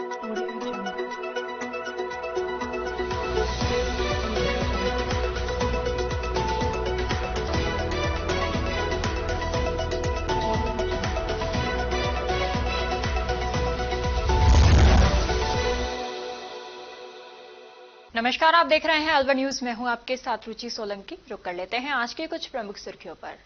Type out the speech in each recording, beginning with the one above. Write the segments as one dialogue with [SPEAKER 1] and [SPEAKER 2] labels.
[SPEAKER 1] नमस्कार, आप देख रहे हैं अलवर न्यूज में हूं आपके साथ रुचि सोलंकी। रुक कर लेते हैं आज की कुछ प्रमुख सुर्खियों पर।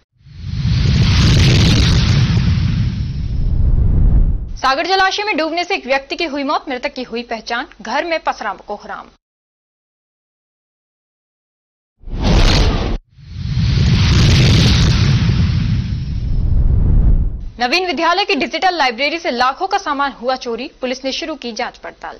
[SPEAKER 1] सागर जलाशय में डूबने से एक व्यक्ति की हुई मौत, मृतक की हुई पहचान, घर में पसरा कोहराम। नवीन विद्यालय की डिजिटल लाइब्रेरी से लाखों का सामान हुआ चोरी, पुलिस ने शुरू की जांच पड़ताल।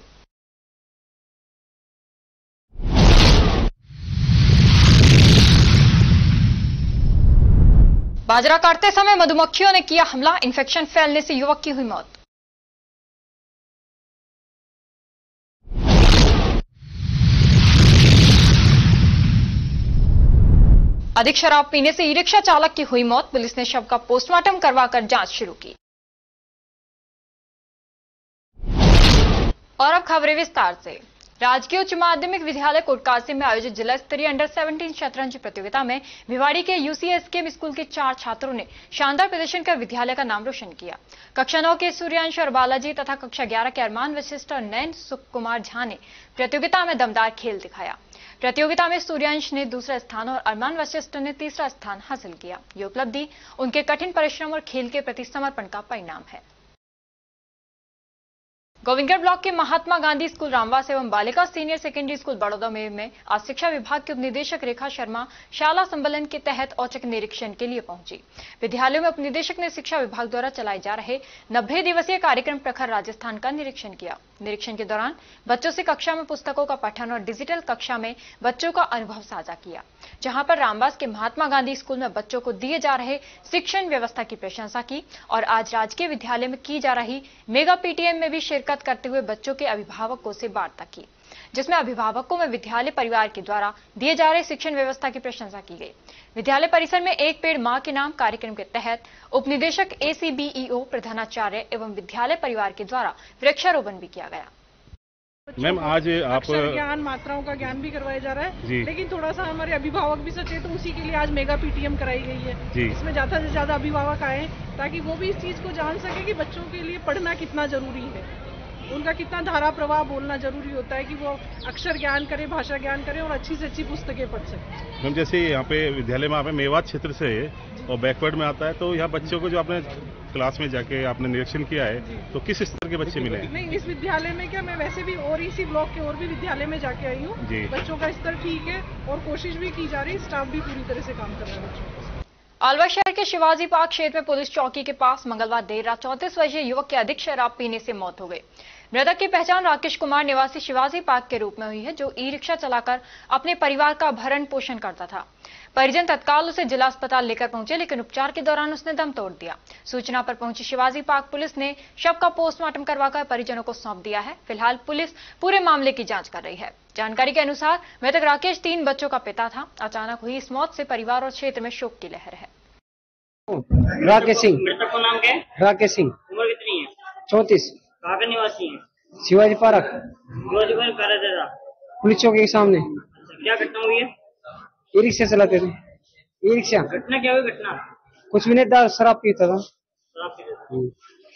[SPEAKER 1] बाजरा काटते समय मधुमक्खियों ने किया हमला, इन्फेक्शन फैलने से युवक की हुई मौत। अधिक शराब पीने से ई रिक्शा चालक की हुई मौत, पुलिस ने शव का पोस्टमार्टम करवाकर जांच शुरू की। और अब खबरें विस्तार से। राजकीय उच्च माध्यमिक विद्यालय कोटकासी में आयोजित जिला स्तरीय अंडर 17 शतरंज प्रतियोगिता में भिवाड़ी के यूसीएसके स्कूल के 4 छात्रों ने शानदार प्रदर्शन कर विद्यालय का नाम रोशन किया। कक्षा 9 के सूर्यांश और बालाजी तथा कक्षा 11 के अरमान वशिष्ठ और नयन सुख कुमार झा ने प्रतियोगिता में दमदार खेल दिखाया। प्रतियोगिता में सूर्यांश ने दूसरा स्थान और अरमान वशिष्ठ ने तीसरा स्थान हासिल किया। ये उपलब्धि उनके कठिन परिश्रम और खेल के प्रति समर्पण का परिणाम है। गोविंदगढ़ ब्लॉक के महात्मा गांधी स्कूल रामवास एवं बालिका सीनियर सेकेंडरी स्कूल बड़ौदा में आज शिक्षा विभाग के उपनिदेशक रेखा शर्मा शाला संबलन के तहत औचक निरीक्षण के लिए पहुंची। विद्यालयों में उपनिदेशक ने शिक्षा विभाग द्वारा चलाए जा रहे 90 दिवसीय कार्यक्रम प्रखर राजस्थान का निरीक्षण किया। निरीक्षण के दौरान बच्चों से कक्षा में पुस्तकों का पठन और डिजिटल कक्षा में बच्चों का अनुभव साझा किया। जहां पर रामवास के महात्मा गांधी स्कूल में बच्चों को दिए जा रहे शिक्षण व्यवस्था की प्रशंसा की और आज राजकीय विद्यालय में की जा रही मेगा पीटीएम में भी शिरकत करते हुए बच्चों के अभिभावकों से वार्ता की, जिसमें अभिभावकों में विद्यालय परिवार के द्वारा दिए जा रहे शिक्षण व्यवस्था की प्रशंसा की गई। विद्यालय परिसर में एक पेड़ मां के नाम कार्यक्रम के तहत उपनिदेशक एसीबीईओ प्रधानाचार्य एवं विद्यालय परिवार के द्वारा वृक्षारोपण भी किया गया।
[SPEAKER 2] मैम, आज आप
[SPEAKER 3] ज्ञान मात्राओं का ज्ञान भी करवाया जा रहा है, लेकिन थोड़ा सा हमारे अभिभावक भी सचेत, तो उसी के लिए आज मेगा पीटीएम कराई गई है। इसमें ज्यादा से ज्यादा अभिभावक आए ताकि वो भी इस चीज को जान सके कि बच्चों के लिए पढ़ना कितना जरूरी है, उनका कितना धारा प्रवाह बोलना जरूरी होता है कि वो अक्षर ज्ञान करें, भाषा ज्ञान करें और अच्छी से अच्छी पुस्तकें पढ़ सकें।
[SPEAKER 2] मैम, जैसे यहाँ पे विद्यालय में आपने मेवात क्षेत्र से और बैकवर्ड में आता है, तो यहाँ बच्चों को जो आपने क्लास में जाके आपने निरीक्षण किया है, तो किस स्तर के बच्चे मिले हैं?
[SPEAKER 3] नहीं, इस विद्यालय में क्या, मैं वैसे भी और इसी ब्लॉक के और भी विद्यालय में जाके आई हूँ। बच्चों का स्तर ठीक है और कोशिश भी की जा रही है, स्टाफ भी पूरी तरह से काम कर रहा है बच्चों के।
[SPEAKER 1] अलवर शहर के शिवाजी पार्क क्षेत्र में पुलिस चौकी के पास मंगलवार देर रात 34 वर्षीय युवक की अधिक शराब पीने से मौत हो गई। मृतक की पहचान राकेश कुमार निवासी शिवाजी पार्क के रूप में हुई है, जो ई रिक्शा चलाकर अपने परिवार का भरण पोषण करता था। परिजन तत्काल उसे जिला अस्पताल लेकर पहुंचे, लेकिन उपचार के दौरान उसने दम तोड़ दिया। सूचना पर पहुंची शिवाजी पार्क पुलिस ने शव का पोस्टमार्टम करवाकर परिजनों को सौंप दिया है। फिलहाल पुलिस पूरे मामले की जांच कर रही है। जानकारी के अनुसार मृतक राकेश 3 बच्चों का पिता था। अचानक हुई इस मौत से परिवार और क्षेत्र में शोक की लहर है।
[SPEAKER 4] राकेश सिंह।
[SPEAKER 5] मृतक का नाम क्या है?
[SPEAKER 4] राकेश सिंह।
[SPEAKER 5] उम्र कितनी है?
[SPEAKER 4] 34।
[SPEAKER 5] कहाँ के निवासी हैं?
[SPEAKER 4] शिवाजी पार्क।
[SPEAKER 5] शिवाजी पार्क कहाँ रहते था?
[SPEAKER 4] पुलिस चौकी के सामने।
[SPEAKER 5] क्या घटना हुई है?
[SPEAKER 4] ई रिक्शा चलाते थे। E rickshaw.
[SPEAKER 5] घटना क्या हुई? घटना
[SPEAKER 4] कुछ भी नहीं था, शराब पीता था।
[SPEAKER 5] शराब पीता था?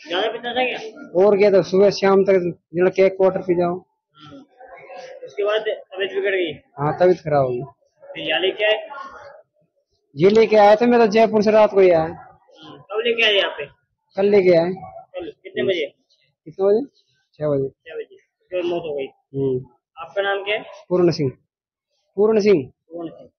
[SPEAKER 5] ज्यादा पीता था क्या?
[SPEAKER 4] और क्या था, सुबह शाम तक लड़के एक क्वार्टर पी जाओ।
[SPEAKER 5] उसके बाद तबीयत बिगड़ गई?
[SPEAKER 4] हाँ, तबीयत खराब हो गई।
[SPEAKER 5] फिर यहाँ लेके आए?
[SPEAKER 4] ये लेके आया था, मैं तो जयपुर से रात को ही आया।
[SPEAKER 5] कब लेके आए यहाँ पे?
[SPEAKER 4] कल लेके आए।
[SPEAKER 5] कल कितने बजे?
[SPEAKER 4] कितने बजे? 6 बजे।
[SPEAKER 5] 6 बजे। फिर मौत हो गई। आपका नाम क्या है?
[SPEAKER 4] पूर्ण सिंह। पूर्ण सिंह।
[SPEAKER 5] पूर्ण सिंह।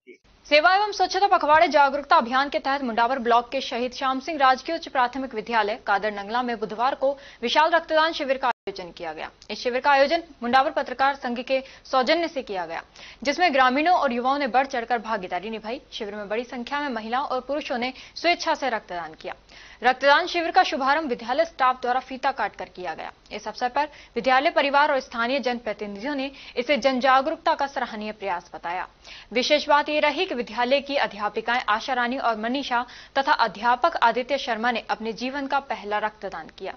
[SPEAKER 1] सेवा एवं स्वच्छता पखवाड़े जागरूकता अभियान के तहत मुंडावर ब्लॉक के शहीद श्याम सिंह राजकीय उच्च प्राथमिक विद्यालय कादर नंगला में बुधवार को विशाल रक्तदान शिविर का आयोजन किया गया। इस शिविर का आयोजन मुंडावर पत्रकार संघ के सौजन्य से किया गया, जिसमें ग्रामीणों और युवाओं ने बढ़ चढ़कर भागीदारी निभाई। शिविर में बड़ी संख्या में महिलाओं और पुरुषों ने स्वेच्छा से रक्तदान किया। रक्तदान शिविर का शुभारंभ विद्यालय स्टाफ द्वारा फीता काटकर किया गया। इस अवसर पर विद्यालय परिवार और स्थानीय जनप्रतिनिधियों ने इसे जन जागरूकता का सराहनीय प्रयास बताया। विशेष बात यह रही कि विद्यालय की अध्यापिकाएं आशा रानी और मनीषा तथा अध्यापक आदित्य शर्मा ने अपने जीवन का पहला रक्तदान किया।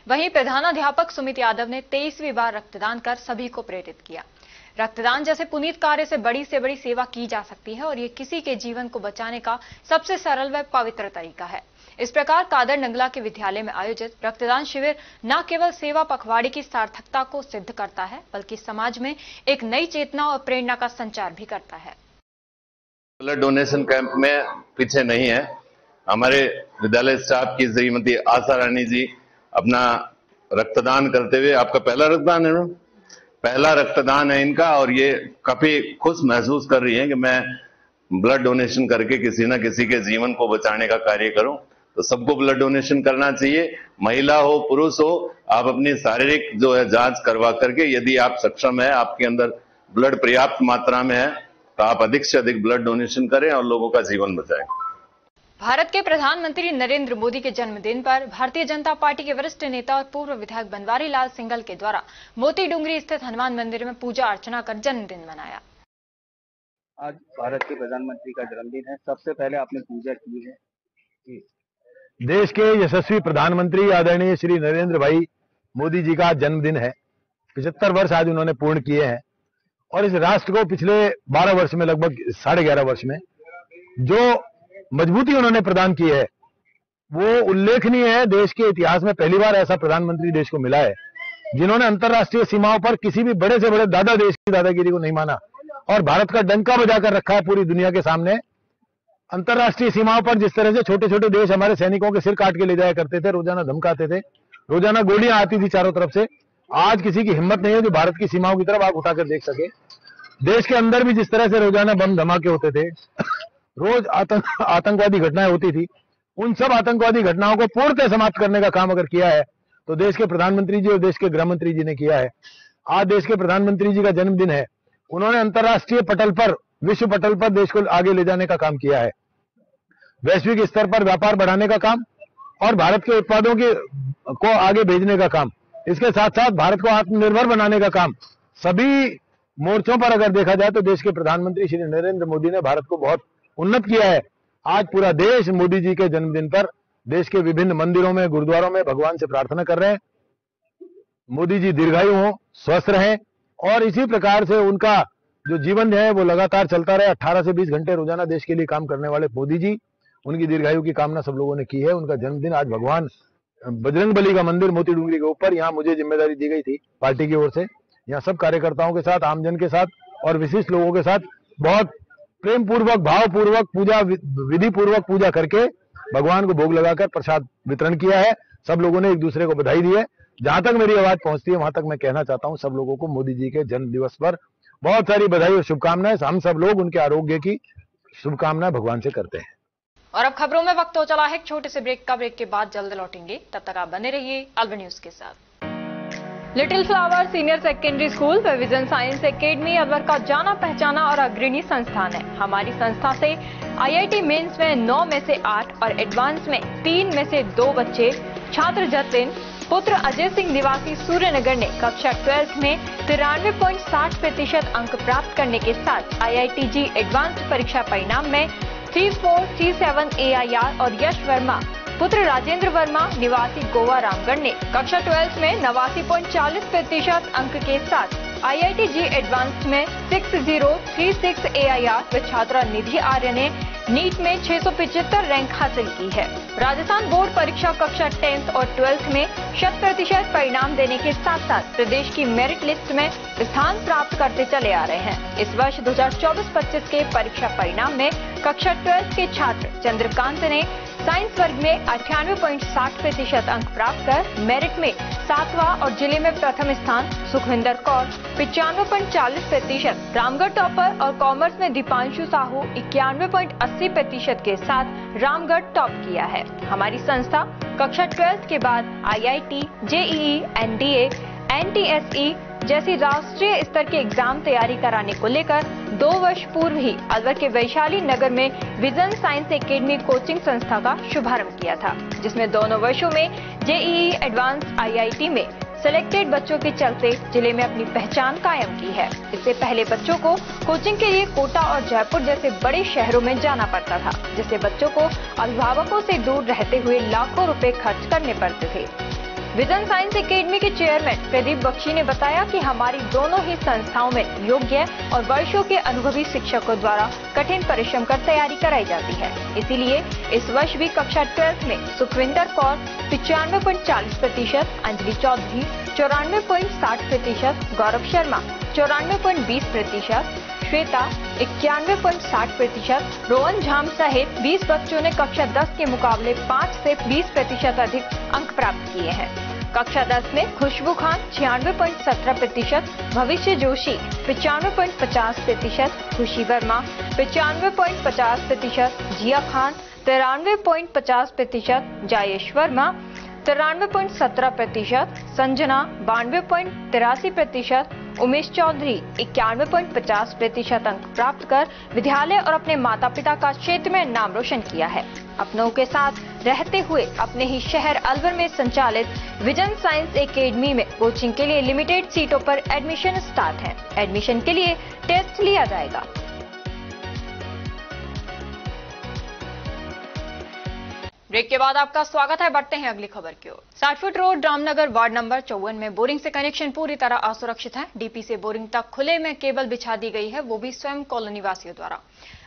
[SPEAKER 1] वहीं प्रधानाध्यापक सुमित्रा रोहित यादव ने 23वीं बार रक्तदान कर सभी को प्रेरित किया। रक्तदान जैसे पुनीत कार्य से बड़ी सेवा की जा सकती है और ये किसी के जीवन को बचाने का सबसे सरल व पवित्र तरीका है। इस प्रकार कादर नंगला के विद्यालय में आयोजित रक्तदान शिविर न केवल सेवा पखवाड़े की सार्थकता को सिद्ध करता है, बल्कि समाज में एक नई चेतना और प्रेरणा का संचार भी करता है।
[SPEAKER 6] ब्लड डोनेशन कैंप में पीछे नहीं है। हमारे विद्यालय स्टाफ की श्रीमती आशा रानी जी अपना रक्तदान करते हुए, आपका पहला रक्तदान है ना? पहला रक्तदान है इनका, और ये काफी खुश महसूस कर रही है कि मैं ब्लड डोनेशन करके किसी न किसी के जीवन को बचाने का कार्य करूं। तो सबको ब्लड डोनेशन करना चाहिए, महिला हो पुरुष हो। आप अपनी शारीरिक जो है जांच करवा करके, यदि आप सक्षम है, आपके अंदर ब्लड पर्याप्त मात्रा में है, तो आप अधिक से अधिक ब्लड डोनेशन करें और लोगों का जीवन बचाएं।
[SPEAKER 1] भारत के प्रधानमंत्री नरेंद्र मोदी के जन्मदिन पर भारतीय जनता पार्टी के वरिष्ठ नेता और पूर्व विधायक बनवारी लाल सिंघल के द्वारा मोती डूंगरी स्थित हनुमान मंदिर में पूजा अर्चना कर जन्मदिन मनाया।
[SPEAKER 7] आज भारत के प्रधानमंत्री का जन्मदिन है। सबसे पहले आपने पूजा की है।
[SPEAKER 8] देश के यशस्वी प्रधानमंत्री आदरणीय श्री नरेंद्र भाई मोदी जी का जन्मदिन है। 75 वर्ष आज उन्होंने पूर्ण किए हैं और इस राष्ट्र को पिछले 12 वर्ष में, लगभग 11.5 वर्ष में जो मजबूती उन्होंने प्रदान की है वो उल्लेखनीय है। देश के इतिहास में पहली बार ऐसा प्रधानमंत्री देश को मिला है जिन्होंने अंतर्राष्ट्रीय सीमाओं पर किसी भी बड़े से बड़े दादा देश की दादागिरी को नहीं माना और भारत का डंका बजाकर रखा है पूरी दुनिया के सामने। अंतर्राष्ट्रीय सीमाओं पर जिस तरह से छोटे छोटे देश हमारे सैनिकों के सिर काट के ले जाया करते थे, रोजाना धमकाते थे, रोजाना गोलियां आती थी चारों तरफ से, आज किसी की हिम्मत नहीं है जो भारत की सीमाओं की तरफ आग उठाकर देख सके। देश के अंदर भी जिस तरह से रोजाना बम धमाके होते थे, रोज आतंकवादी घटनाएं होती थी, उन सब आतंकवादी घटनाओं को पूर्णतः समाप्त करने का काम अगर किया है तो देश के प्रधानमंत्री जी और देश के गृह मंत्री जी ने किया है। आज देश के प्रधानमंत्री जी का जन्मदिन है। उन्होंने अंतर्राष्ट्रीय पटल पर, विश्व पटल पर देश को आगे ले जाने का काम किया है, वैश्विक स्तर पर व्यापार बढ़ाने का काम और भारत के उत्पादों को आगे भेजने का काम, इसके साथ साथ भारत को आत्मनिर्भर बनाने का काम, सभी मोर्चों पर अगर देखा जाए तो देश के प्रधानमंत्री श्री नरेंद्र मोदी ने भारत को बहुत उन्नत किया है। आज पूरा देश मोदी जी के जन्मदिन पर देश के विभिन्न मंदिरों में, गुरुद्वारों में भगवान से प्रार्थना कर रहे हैं मोदी जी दीर्घायु हों, स्वस्थ रहें और इसी प्रकार से उनका जो जीवन है वो लगातार चलता रहे। 18 से 20 घंटे रोजाना देश के लिए काम करने वाले मोदी जी, उनकी दीर्घायु की कामना सब लोगों ने की है। उनका जन्मदिन आज भगवान बजरंगबली का मंदिर मोती डूंगरी के ऊपर, यहाँ मुझे जिम्मेदारी दी गई थी पार्टी की ओर से, यहाँ सब कार्यकर्ताओं के साथ, आमजन के साथ और विशिष्ट लोगों के साथ बहुत प्रेम पूर्वक, भाव पूर्वक, पूजा विधि पूर्वक पूजा करके भगवान को भोग लगाकर प्रसाद वितरण किया है। सब लोगों ने एक दूसरे को बधाई दी है। जहां तक मेरी आवाज पहुंचती है वहां तक मैं कहना चाहता हूं सब लोगों को मोदी जी के जन्म दिवस पर बहुत सारी बधाई और शुभकामनाएं। हम सब लोग उनके आरोग्य की शुभकामनाएं भगवान से करते हैं।
[SPEAKER 1] और अब खबरों में वक्त हो चला है एक छोटे से ब्रेक का। ब्रेक के बाद जल्द लौटेंगे, तब तक आप बने रहिए अलवर न्यूज के साथ। Little flower senior secondary school व विजन साइंस एकेडमी अलवर का जाना पहचाना और अग्रणी संस्थान है। हमारी संस्था से IIT मेंस में 9 में से 8 और एडवांस में 3 में से 2 बच्चे छात्र जतिन पुत्र अजय सिंह निवासी सूर्यनगर ने कक्षा 12 में 93.60% अंक प्राप्त करने के साथ IITG एडवांस परीक्षा परिणाम में 3437 AIR और यश वर्मा पुत्र राजेंद्र वर्मा निवासी गोवा रामगढ़ ने कक्षा 12 में 89.40% अंक के साथ IITG एडवांस्ड में 6036 AIR व छात्रा निधि आर्य ने नीट में 675 रैंक हासिल की है। राजस्थान बोर्ड परीक्षा कक्षा 10th और 12th में 100% परिणाम देने के साथ साथ प्रदेश की मेरिट लिस्ट में स्थान प्राप्त करते चले आ रहे हैं। इस वर्ष 2024-25 के परीक्षा परिणाम में कक्षा 12th के छात्र चंद्रकांत ने साइंस वर्ग में 98.60% अंक प्राप्त कर मेरिट में 7वां और जिले में प्रथम स्थान, सुखविंदर कौर 95.40%, रामगढ़ टॉपर और कॉमर्स में दीपांशु साहू 91.80% के साथ रामगढ़ टॉप किया है। हमारी संस्था कक्षा 12 के बाद IIT, JEE, NDA, NTSE जैसी राष्ट्रीय स्तर के एग्जाम तैयारी कराने को लेकर 2 वर्ष पूर्व ही अलवर के वैशाली नगर में विजन साइंस एकेडमी कोचिंग संस्था का शुभारंभ किया था, जिसमें दोनों वर्षों में JEE एडवांस IIT में सिलेक्टेड बच्चों के चलते जिले में अपनी पहचान कायम की है। इससे पहले बच्चों को कोचिंग के लिए कोटा और जयपुर जैसे बड़े शहरों में जाना पड़ता था, जिससे बच्चों को अभिभावकों से दूर रहते हुए लाखों रुपए खर्च करने पड़ते थे। विजन साइंस एकेडमी के चेयरमैन प्रदीप बख्शी ने बताया कि हमारी दोनों ही संस्थाओं में योग्य और वर्षों के अनुभवी शिक्षकों द्वारा कठिन परिश्रम कर तैयारी कराई जाती है। इसीलिए इस वर्ष भी कक्षा 12 में सुखविंदर कौर 95.40%, अंजलि चौधरी 94.60%, गौरव शर्मा 94.20%, श्वेता 91.60%, रोहन झाम सहित 20 बच्चों ने कक्षा 10 के मुकाबले 5 से 20% अधिक अंक प्राप्त किए हैं। कक्षा 10 में खुशबू खान 96.17%, भविष्य जोशी 95.50%, खुशी वर्मा 95.50%, जिया खान 93.50%, जायेश वर्मा 93.17%, संजना 92.83%, उमेश चौधरी 91.50% अंक प्राप्त कर विद्यालय और अपने माता पिता का क्षेत्र में नाम रोशन किया है। अपनों के साथ रहते हुए अपने ही शहर अलवर में संचालित विजन साइंस एकेडमी में कोचिंग के लिए लिमिटेड सीटों पर एडमिशन स्टार्ट है। एडमिशन के लिए टेस्ट लिया जाएगा। ब्रेक के बाद आपका स्वागत है। बढ़ते हैं अगली खबर की ओर। 60 foot road Ramnagar ward number 54 में बोरिंग से कनेक्शन पूरी तरह असुरक्षित है। डीपी से बोरिंग तक खुले में केबल बिछा दी गई है, वो भी स्वयं कॉलोनी वासियों द्वारा।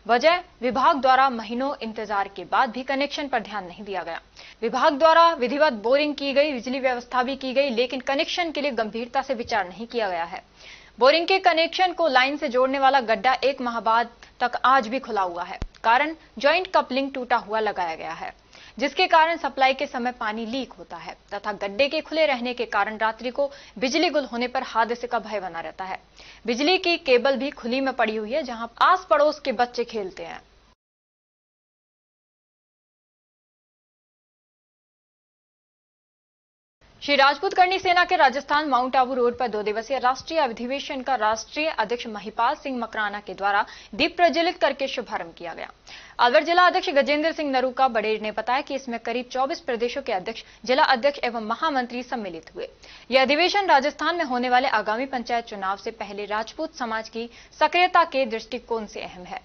[SPEAKER 1] वजह विभाग द्वारा महीनों इंतजार के बाद भी कनेक्शन पर ध्यान नहीं दिया गया। विभाग द्वारा विधिवत बोरिंग की गई, बिजली व्यवस्था भी की गई, लेकिन कनेक्शन के लिए गंभीरता से विचार नहीं किया गया है। बोरिंग के कनेक्शन को लाइन से जोड़ने वाला गड्ढा 1 माह बाद तक आज भी खुला हुआ है। कारण ज्वाइंट कपलिंग टूटा हुआ लगाया गया है, जिसके कारण सप्लाई के समय पानी लीक होता है तथा गड्ढे के खुले रहने के कारण रात्रि को बिजली गुल होने पर हादसे का भय बना रहता है। बिजली की केबल भी खुली में पड़ी हुई है, जहां आस पड़ोस के बच्चे खेलते हैं। श्री राजपूत करनी सेना के राजस्थान माउंट आबू रोड पर 2 दिवसीय राष्ट्रीय अधिवेशन का राष्ट्रीय अध्यक्ष महिपाल सिंह मकराना के द्वारा दीप प्रज्वलित करके शुभारंभ किया गया। अलवर जिला अध्यक्ष गजेंद्र सिंह नरूका बड़ेर ने बताया कि इसमें करीब 24 प्रदेशों के अध्यक्ष, जिला अध्यक्ष एवं महामंत्री सम्मिलित हुए। यह अधिवेशन राजस्थान में होने वाले आगामी पंचायत चुनाव से पहले राजपूत समाज की सक्रियता के दृष्टिकोण से अहम है।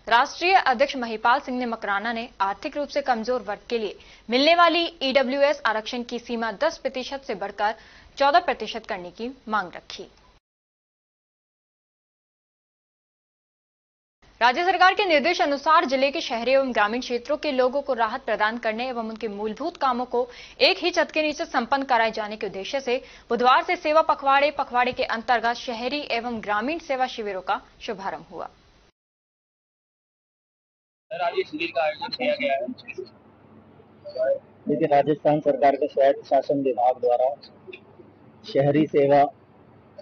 [SPEAKER 1] राष्ट्रीय अध्यक्ष महिपाल सिंह ने मकराना ने आर्थिक रूप से कमजोर वर्ग के लिए मिलने वाली ईडब्ल्यूएस आरक्षण की सीमा 10% से बढ़कर 14% करने की मांग रखी। राज्य सरकार के निर्देश अनुसार जिले के शहरी एवं ग्रामीण क्षेत्रों के लोगों को राहत प्रदान करने एवं उनके मूलभूत कामों को एक ही छत के नीचे संपन्न कराए जाने के उद्देश्य से बुधवार से सेवा पखवाड़े के अंतर्गत शहरी एवं ग्रामीण सेवा शिविरों का शुभारंभ हुआ।
[SPEAKER 7] आज इस शिविर का आयोजन किया गया है। देखिए, राजस्थान सरकार के स्वायत्त शासन विभाग द्वारा शहरी सेवा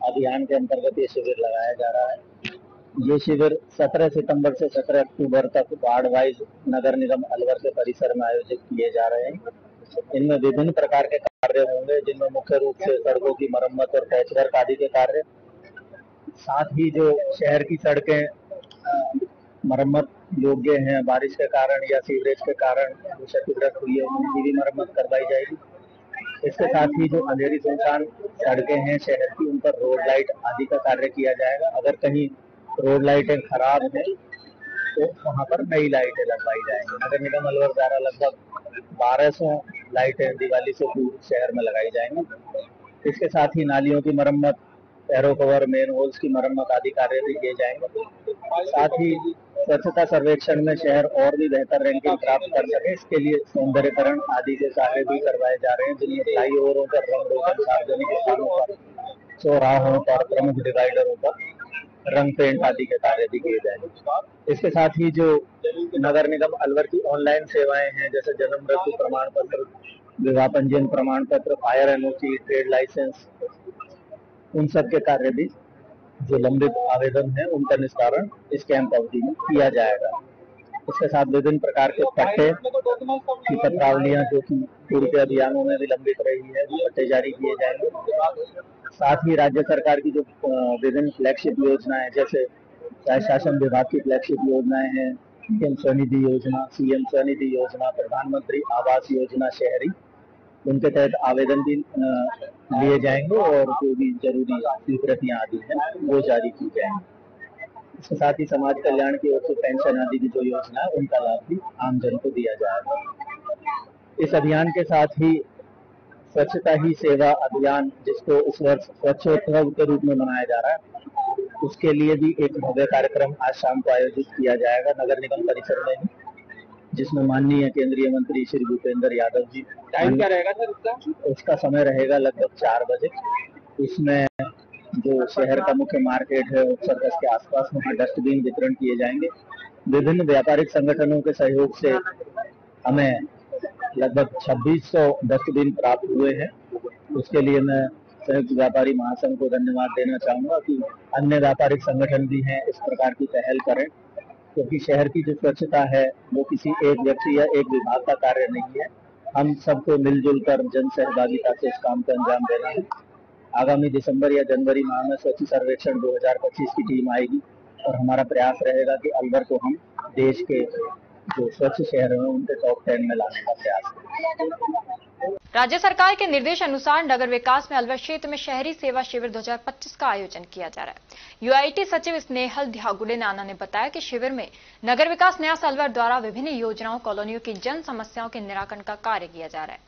[SPEAKER 7] अभियान के अंतर्गत ये शिविर लगाया जा रहा है। ये शिविर 17 सितंबर से 17 अक्टूबर तक वार्ड वाइज नगर निगम अलवर के परिसर में आयोजित किए जा रहे हैं। इनमें विभिन्न प्रकार के कार्य होंगे, जिनमें मुख्य रूप से सड़कों की मरम्मत और पैचवर्क आदि के कार्य, साथ ही जो शहर की सड़कें मरम्मत योग्य हैं, बारिश के कारण या सीवरेज के कारण जो क्षतिग्रस्त हुई है, उनकी भी मरम्मत करवाई जाएगी। इसके साथ ही जो अंधेरी सुनसान सड़कें हैं शहर की, उन पर रोड लाइट आदि का कार्य किया जाएगा। अगर कहीं रोड लाइटें खराब हैं तो वहाँ पर नई लाइटें लगवाई जाएंगी। नगर निगम अलवर द्वारा लगभग 1200 लाइटें दिवाली से पूर्व शहर में लगाई जाएंगी। इसके साथ ही नालियों की मरम्मत, एरो कवर, मेन होल्स की मरम्मत आदि कार्य भी किए जाएंगे। साथ ही स्वच्छता सर्वेक्षण में शहर और भी बेहतर रैंकिंग प्राप्त कर सके, इसके लिए सौंदर्यकरण आदि के कार्य भी करवाए जा रहे हैं, जिनमें फ्लाईओवरों पर रंग रोगन, सार्वजनिक स्थानों पर, चौराहों पर, प्रमुख डिवाइडरों पर रंग पेंट आदि के कार्य भी किए जाएंगे। इसके साथ ही जो नगर निगम अलवर की ऑनलाइन सेवाएं हैं, जैसे जन्म मृत्यु प्रमाण पत्र, विवाह पंजीयन प्रमाण पत्र, फायर एनओसी, ट्रेड लाइसेंस, उन सब के कार्य भी जो लंबित आवेदन है उनका निस्तारण इस कैंप अवधि में किया जाएगा। इसके साथ विभिन्न प्रकार के पट्टे की पत्रावलियां जो कि पूर्व के अभियानों में भी लंबित रही है, वो पट्टे जारी किए जाएंगे। साथ ही राज्य सरकार की जो विभिन्न फ्लैगशिप योजनाएं, जैसे चाहे शासन विभाग की फ्लैगशिप योजनाएं हैं, पीएम स्वनिधि योजना, सीएम स्वनिधि योजना, प्रधानमंत्री आवास योजना शहरी, उनके तहत आवेदन भी लिए जाएंगे और जो भी जरूरी स्वीकृतियां आदि हैं वो जारी की जाएंगी। इसके साथ ही समाज कल्याण की ओर से पेंशन आदि की जो योजना है उनका लाभ भी आमजन को दिया जाएगा। इस अभियान के साथ ही स्वच्छता ही सेवा अभियान, जिसको इस वर्ष स्वच्छोत्सव के रूप में मनाया जा रहा है, उसके लिए भी एक भव्य कार्यक्रम आज शाम को आयोजित किया जाएगा नगर निगम परिसर में ही, जिसमें माननीय केंद्रीय मंत्री श्री भूपेंद्र यादव जी।
[SPEAKER 4] टाइम क्या रहेगा सर उसका?
[SPEAKER 7] उसका समय रहेगा लगभग 4 बजे। उसमें जो शहर का मुख्य मार्केट है सर्कस के आसपास, वहाँ डस्टबिन वितरण किए जाएंगे। विभिन्न व्यापारिक संगठनों के सहयोग से हमें लगभग 2600 डस्टबिन प्राप्त हुए हैं। उसके लिए मैं संयुक्त व्यापारी महासंघ को धन्यवाद देना चाहूंगा कि अन्य व्यापारिक संगठन भी हैं इस प्रकार की पहल करें, क्योंकि शहर की जो स्वच्छता है वो किसी एक व्यक्ति या एक विभाग का कार्य नहीं है। हम सबको मिलजुल कर जन सहभागिता से इस काम को अंजाम देना है। आगामी दिसंबर या जनवरी माह में स्वच्छ सर्वेक्षण 2025 की टीम आएगी और हमारा प्रयास रहेगा कि अलवर को हम देश के जो स्वच्छ शहर हैं उनके टॉप 10 में लाने का प्रयास करें।
[SPEAKER 1] राज्य सरकार के निर्देश अनुसार नगर विकास में अलवर क्षेत्र में शहरी सेवा शिविर 2025 का आयोजन किया जा रहा है। यूआईटी सचिव स्नेहल ध्यागुले नाना ने बताया कि शिविर में नगर विकास न्यास अलवर द्वारा विभिन्न योजनाओं कॉलोनियों की जन समस्याओं के निराकरण का कार्य किया जा रहा है,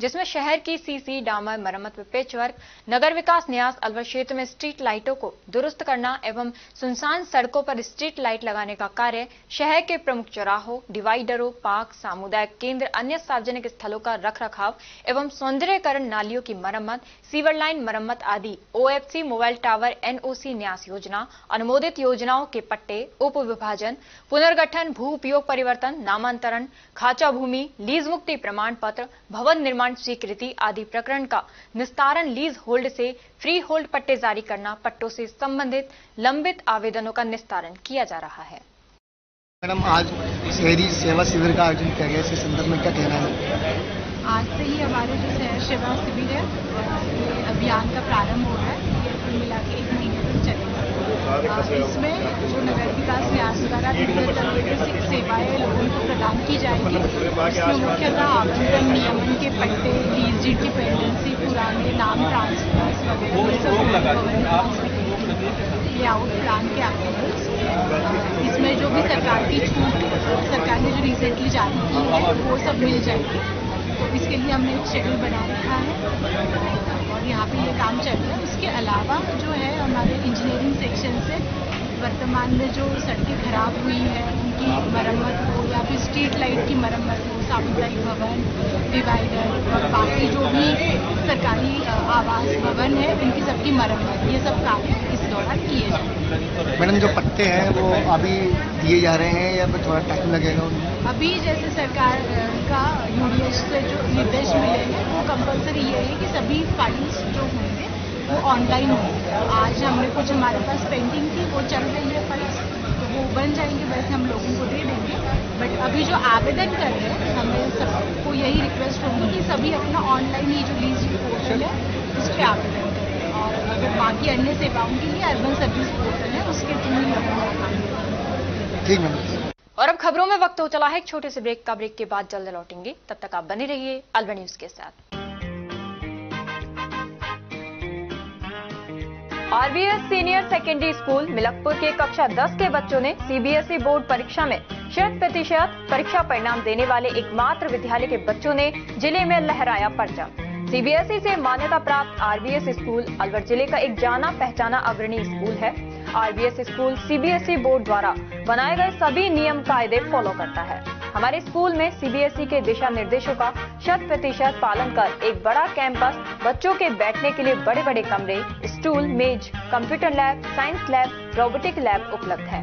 [SPEAKER 1] जिसमें शहर की सीसी, डामर, मरम्मत व पेचवर्क, नगर विकास न्यास अलवर क्षेत्र में स्ट्रीट लाइटों को दुरुस्त करना एवं सुनसान सड़कों पर स्ट्रीट लाइट लगाने का कार्य, शहर के प्रमुख चौराहों, डिवाइडरों, पार्क, सामुदायिक केंद्र, अन्य सार्वजनिक स्थलों का रखरखाव एवं सौंदर्यकरण, नालियों की मरम्मत, सीवर लाइन मरम्मत आदि, ओएफसी, मोबाइल टावर, एनओसी न्यास योजना, अनुमोदित योजनाओं के पट्टे, उप विभाजन, पुनर्गठन, भू उपयोग परिवर्तन, नामांतरण, खाचा भूमि, लीज मुक्ति प्रमाण पत्र, भवन निर्माण स्वीकृति आदि प्रकरण का निस्तारण, लीज होल्ड से फ्री होल्ड पट्टे जारी करना, पट्टों से संबंधित लंबित आवेदनों का निस्तारण किया जा रहा है।
[SPEAKER 9] मैडम, आज शहरी सेवा शिविर का आयोजन किया गया, इसके संदर्भ में क्या कहना है?
[SPEAKER 10] आज से ही हमारे जो शहर सेवा शिविर है ये अभियान का प्रारंभ हो रहा है। ये कुल मिला के 1 महीने तक चलेगा। इसमें जो नगर विकास न्यास द्वारा विभिन्न सेवाएं लोगों को प्रदान की जाएगी, इसमें मुख्यतः आवंटन, नियमन के पट्टे, लीज डीड की पेंडेंसी, पुराने नाम ट्रांसफर्स वगैरह, लेआउट प्लान के एप्लीकेबल्स, इसमें जो भी सरकार की छूट सरकार ने जो रिसेंटली जारी की है वो सब मिल जाएगी। तो इसके लिए हमने एक शेड्यूल बना रखा है और यहाँ पे ये काम चल रहा है। उसके अलावा जो है हमारे इंजीनियरिंग सेक्शन से वर्तमान में जो सड़कें खराब हुई है उनकी मरम्मत हो या फिर स्ट्रीट लाइट की मरम्मत हो, सामुदायिक भवन, डिवाइडर और बाकी जो भी सरकारी आवास भवन है उनकी सबकी मरम्मत, ये सब कार्य इस दौरान किए जाएंगे।
[SPEAKER 9] मैडम, जो पट्टे हैं वो अभी दिए जा रहे हैं या फिर थोड़ा टाइम लगेगा?
[SPEAKER 10] अभी जैसे सरकार का यूडीएच से जो निर्देश मिले हैं वो कंपलसरी ये है कि सभी फाइल्स जो होंगे वो ऑनलाइन होंगे। आज हमने कुछ हमारे पास पेंडिंग थी, वो चल रही है फाइल्स, तो वो बन जाएंगे, वैसे हम लोगों को दे देंगे। बट अभी जो आवेदन कर रहे हैं हमें सबको यही रिक्वेस्ट होगी कि सभी अपना ऑनलाइन ही जो लीज पोर्टल है उस पर आवेदन करें, और अगर बाकी अन्य सेवाओं के लिए अर्बन सर्विस पोर्टल है उसके थ्रू ही अपना।
[SPEAKER 9] ठीक है।
[SPEAKER 1] और अब खबरों में वक्त हो चला है एक छोटे से ब्रेक का। ब्रेक के बाद जल्द लौटेंगे, तब तक आप बने रहिए अलवर न्यूज के साथ। RBS senior secondary school Milakpur के कक्षा 10 के बच्चों ने सीबीएसई बोर्ड परीक्षा में 100% परीक्षा परिणाम देने वाले एकमात्र विद्यालय के बच्चों ने जिले में लहराया परचम। सीबीएसई से मान्यता प्राप्त आरबीएस स्कूल अलवर जिले का एक जाना पहचाना अग्रणी स्कूल है। आरबीएस स्कूल सीबीएसई बोर्ड द्वारा बनाए गए सभी नियम कायदे फॉलो करता है। हमारे स्कूल में सीबीएसई के दिशा निर्देशों का 100% पालन कर एक बड़ा कैंपस, बच्चों के बैठने के लिए बड़े बड़े कमरे, स्टूल, मेज, computer lab, science lab, robotic lab उपलब्ध है।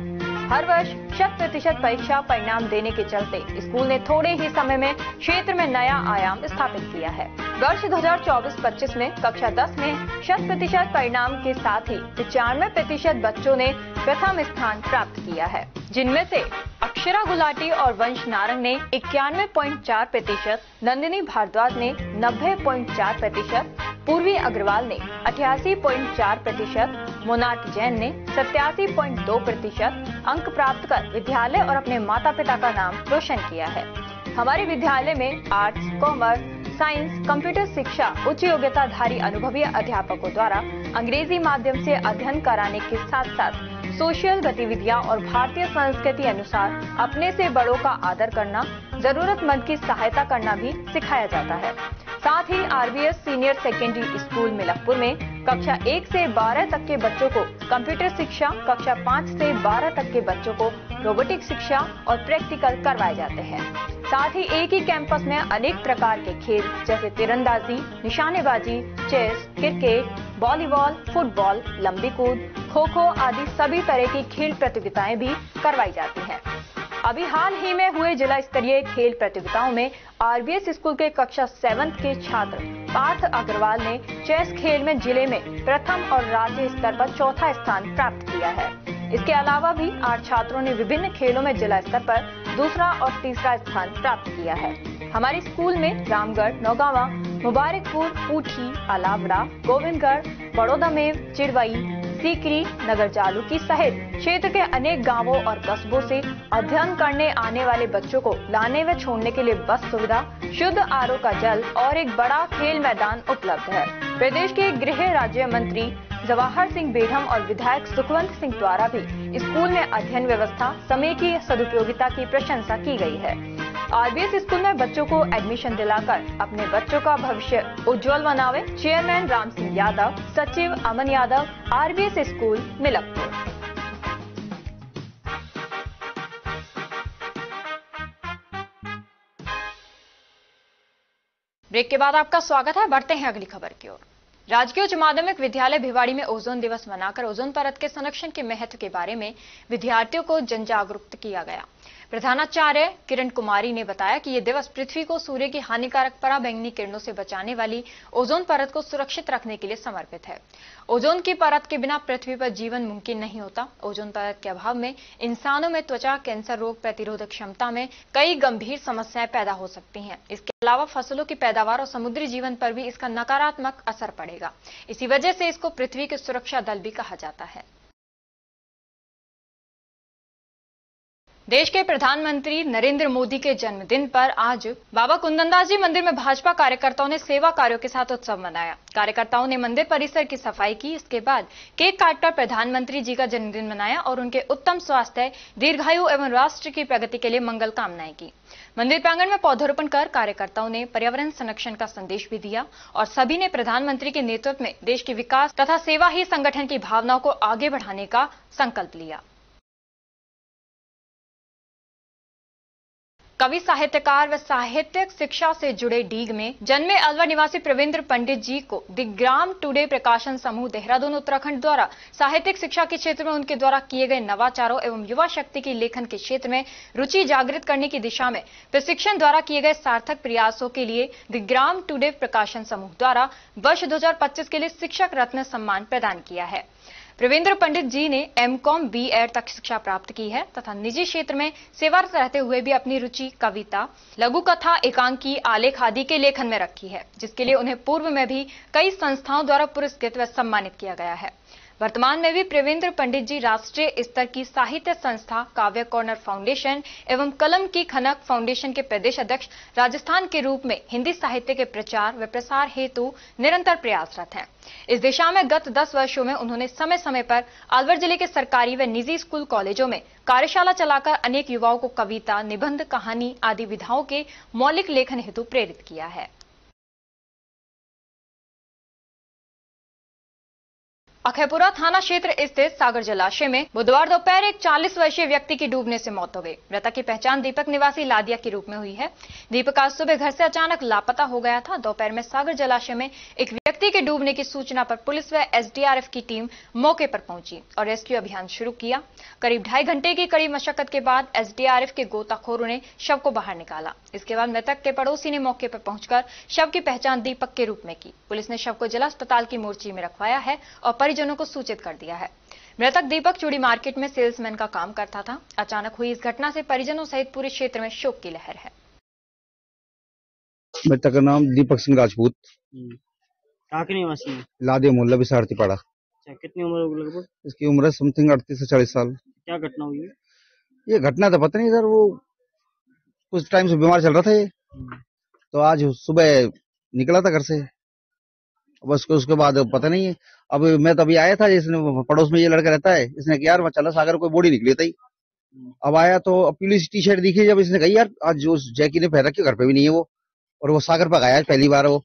[SPEAKER 1] हर वर्ष 100% परीक्षा परिणाम देने के चलते स्कूल ने थोड़े ही समय में क्षेत्र में नया आयाम स्थापित किया है। वर्ष 2024-25 में कक्षा 10 में 100% परिणाम के साथ ही 95% बच्चों ने प्रथम स्थान प्राप्त किया है, जिनमें से अक्षरा गुलाटी और वंश नारंग ने 91.4%, नंदिनी भारद्वाज ने 90.4%, पूर्वी अग्रवाल ने 88.4%, मोनार्क जैन ने 87.2% अंक प्राप्त कर विद्यालय और अपने माता पिता का नाम रोशन किया है। हमारे विद्यालय में आर्ट्स, कॉमर्स, साइंस, कंप्यूटर शिक्षा उच्च योग्यताधारी अनुभवी अध्यापकों द्वारा अंग्रेजी माध्यम से अध्ययन कराने के साथ साथ सोशल गतिविधियां और भारतीय संस्कृति अनुसार अपने से बड़ों का आदर करना, जरूरतमंद की सहायता करना भी सिखाया जाता है। साथ ही RBS senior secondary school Milakpur में कक्षा 1 से 12 तक के बच्चों को कंप्यूटर शिक्षा, कक्षा 5 से 12 तक के बच्चों को रोबोटिक शिक्षा और प्रैक्टिकल करवाए जाते हैं। साथ ही एक ही कैंपस में अनेक प्रकार के खेल जैसे तीरंदाजी, निशानेबाजी, चेस, क्रिकेट, वॉलीबॉल, फुटबॉल, लंबी कूद, खो खो आदि सभी तरह की खेल प्रतियोगिताएं भी करवाई जाती हैं। अभी हाल ही में हुए जिला स्तरीय खेल प्रतियोगिताओं में आरबीएस स्कूल के कक्षा 7 के छात्र पार्थ अग्रवाल ने चेस खेल में जिले में प्रथम और राज्य स्तर पर चौथा स्थान प्राप्त किया है। इसके अलावा भी 8 छात्रों ने विभिन्न खेलों में जिला स्तर पर दूसरा और तीसरा स्थान प्राप्त किया है। हमारे स्कूल में रामगढ़, नौगावा, मुबारकपुर, पूठी, अलावड़ा, गोविंदगढ़, बड़ौदा में चिड़वई, सीकरी, नगर जालूकी सहित क्षेत्र के अनेक गांवों और कस्बों से अध्ययन करने आने वाले बच्चों को लाने व छोड़ने के लिए बस सुविधा, शुद्ध आरओ का जल और एक बड़ा खेल मैदान उपलब्ध है। प्रदेश के गृह राज्य मंत्री जवाहर सिंह बेढम और विधायक सुखवंत सिंह द्वारा भी स्कूल में अध्ययन व्यवस्था, समय की सदुपयोगिता की प्रशंसा की गई है। आरबीएस स्कूल में बच्चों को एडमिशन दिलाकर अपने बच्चों का भविष्य उज्जवल बनावे। चेयरमैन राम सिंह यादव, सचिव Aman Yadav, RBS school Milakpur. Break के बाद आपका स्वागत है। बढ़ते हैं अगली खबर की ओर। राजकीय उच्च माध्यमिक विद्यालय भिवाड़ी में ओजोन दिवस मनाकर ओजोन परत के संरक्षण के महत्व के बारे में विद्यार्थियों को जन जागरूक किया गया। प्रधानाचार्य किरण कुमारी ने बताया कि ये दिवस पृथ्वी को सूर्य की हानिकारक पराबैंगनी किरणों से बचाने वाली ओजोन परत को सुरक्षित रखने के लिए समर्पित है। ओजोन की परत के बिना पृथ्वी पर जीवन मुमकिन नहीं होता। ओजोन परत के अभाव में इंसानों में त्वचा कैंसर, रोग प्रतिरोधक क्षमता में कई गंभीर समस्याएं पैदा हो सकती हैं। इसके अलावा फसलों की पैदावार और समुद्री जीवन पर भी इसका नकारात्मक असर पड़ेगा। इसी वजह से इसको पृथ्वी के सुरक्षा दल भी कहा जाता है। देश के प्रधानमंत्री नरेंद्र मोदी के जन्मदिन पर आज बाबा कुंदनदास जी मंदिर में भाजपा कार्यकर्ताओं ने सेवा कार्यों के साथ उत्सव मनाया। कार्यकर्ताओं ने मंदिर परिसर की सफाई की। इसके बाद केक काटकर प्रधानमंत्री जी का जन्मदिन मनाया और उनके उत्तम स्वास्थ्य, दीर्घायु एवं राष्ट्र की प्रगति के लिए मंगल कामनाएं की। मंदिर प्रांगण में पौधरोपण कर कार्यकर्ताओं ने पर्यावरण संरक्षण का संदेश भी दिया और सभी ने प्रधानमंत्री के नेतृत्व में देश के विकास तथा सेवा ही संगठन की भावनाओं को आगे बढ़ाने का संकल्प लिया। कवि, साहित्यकार व साहित्यिक शिक्षा से जुड़े डीग में जन्मे अलवर निवासी प्रवींद्र पंडित जी को द ग्राम टुडे प्रकाशन समूह देहरादून उत्तराखंड द्वारा साहित्यिक शिक्षा के क्षेत्र में उनके द्वारा किए गए नवाचारों एवं युवा शक्ति की लेखन के क्षेत्र में रुचि जागृत करने की दिशा में प्रशिक्षण द्वारा किए गए सार्थक प्रयासों के लिए द ग्राम टुडे प्रकाशन समूह द्वारा वर्ष 2025 के लिए शिक्षक रत्न सम्मान प्रदान किया है। प्रवींद्र पंडित जी ने एमकॉम बीएड तक शिक्षा प्राप्त की है तथा निजी क्षेत्र में सेवारत रहते हुए भी अपनी रुचि कविता, लघु कथा, एकांकी, आलेख आदि के लेखन में रखी है, जिसके लिए उन्हें पूर्व में भी कई संस्थाओं द्वारा पुरस्कृत व सम्मानित किया गया है। वर्तमान में भी प्रवींद्र पंडित जी राष्ट्रीय स्तर की साहित्य संस्था काव्य कॉर्नर फाउंडेशन एवं कलम की खनक फाउंडेशन के प्रदेश अध्यक्ष राजस्थान के रूप में हिंदी साहित्य के प्रचार व प्रसार हेतु निरंतर प्रयासरत हैं। इस दिशा में गत 10 वर्षों में उन्होंने समय समय पर अलवर जिले के सरकारी व निजी स्कूल कॉलेजों में कार्यशाला चलाकर अनेक युवाओं को कविता, निबंध, कहानी आदि विधाओं के मौलिक लेखन हेतु प्रेरित किया है। अखैपुरा थाना क्षेत्र स्थित सागर जलाशय में बुधवार दोपहर एक 40 वर्षीय व्यक्ति की डूबने से मौत हो गई। मृतक की पहचान दीपक निवासी लादिया के रूप में हुई है। दीपक आज सुबह घर से अचानक लापता हो गया था। दोपहर में सागर जलाशय में एक व्यक्ति के डूबने की सूचना पर पुलिस व एसडीआरएफ की टीम मौके पर पहुंची और रेस्क्यू अभियान शुरू किया। करीब 2.5 घंटे की कड़ी मशक्कत के बाद एसडीआरएफ के गोताखोरों ने शव को बाहर निकाला। इसके बाद मृतक के पड़ोसी ने मौके पर पहुंचकर शव की पहचान दीपक के रूप में की। पुलिस ने शव को जिला अस्पताल की मोर्ची में रखवाया है और परिजनों को सूचित कर दिया है। मृतक दीपक चूड़ी मार्केट में सेल्समैन का काम करता था। अचानक हुई इस घटना से परिजनों सहित पूरे क्षेत्र में शोक की लहर है।
[SPEAKER 11] मृतक का नाम दीपक सिंह राजपूत,
[SPEAKER 5] कहाँ के निवासी है?
[SPEAKER 11] लादे मोहल्ला बिसारती पड़ा।
[SPEAKER 5] कितनी उम्र होगी लगभग?
[SPEAKER 11] इसकी उम्र है समथिंग 38 से 40 साल।
[SPEAKER 5] क्या घटना हुई है?
[SPEAKER 11] ये घटना तो पता नहीं सर, वो कुछ टाइम से बीमार चल रहा था ये, तो आज सुबह निकला था घर से, बस उसके बाद पता नहीं है। अब मैं तो अभी आया था, इसने पड़ोस में ये लड़का रहता है, इसने कहा यार मैं चला सागर कोई बॉडी निकली थी। अब आया तो पीली टी शर्ट दिखी, जब इसने कही यार आज जो जैकी ने पहन रखी घर पे भी नहीं है वो, और वो सागर पर गया पहली बार वो,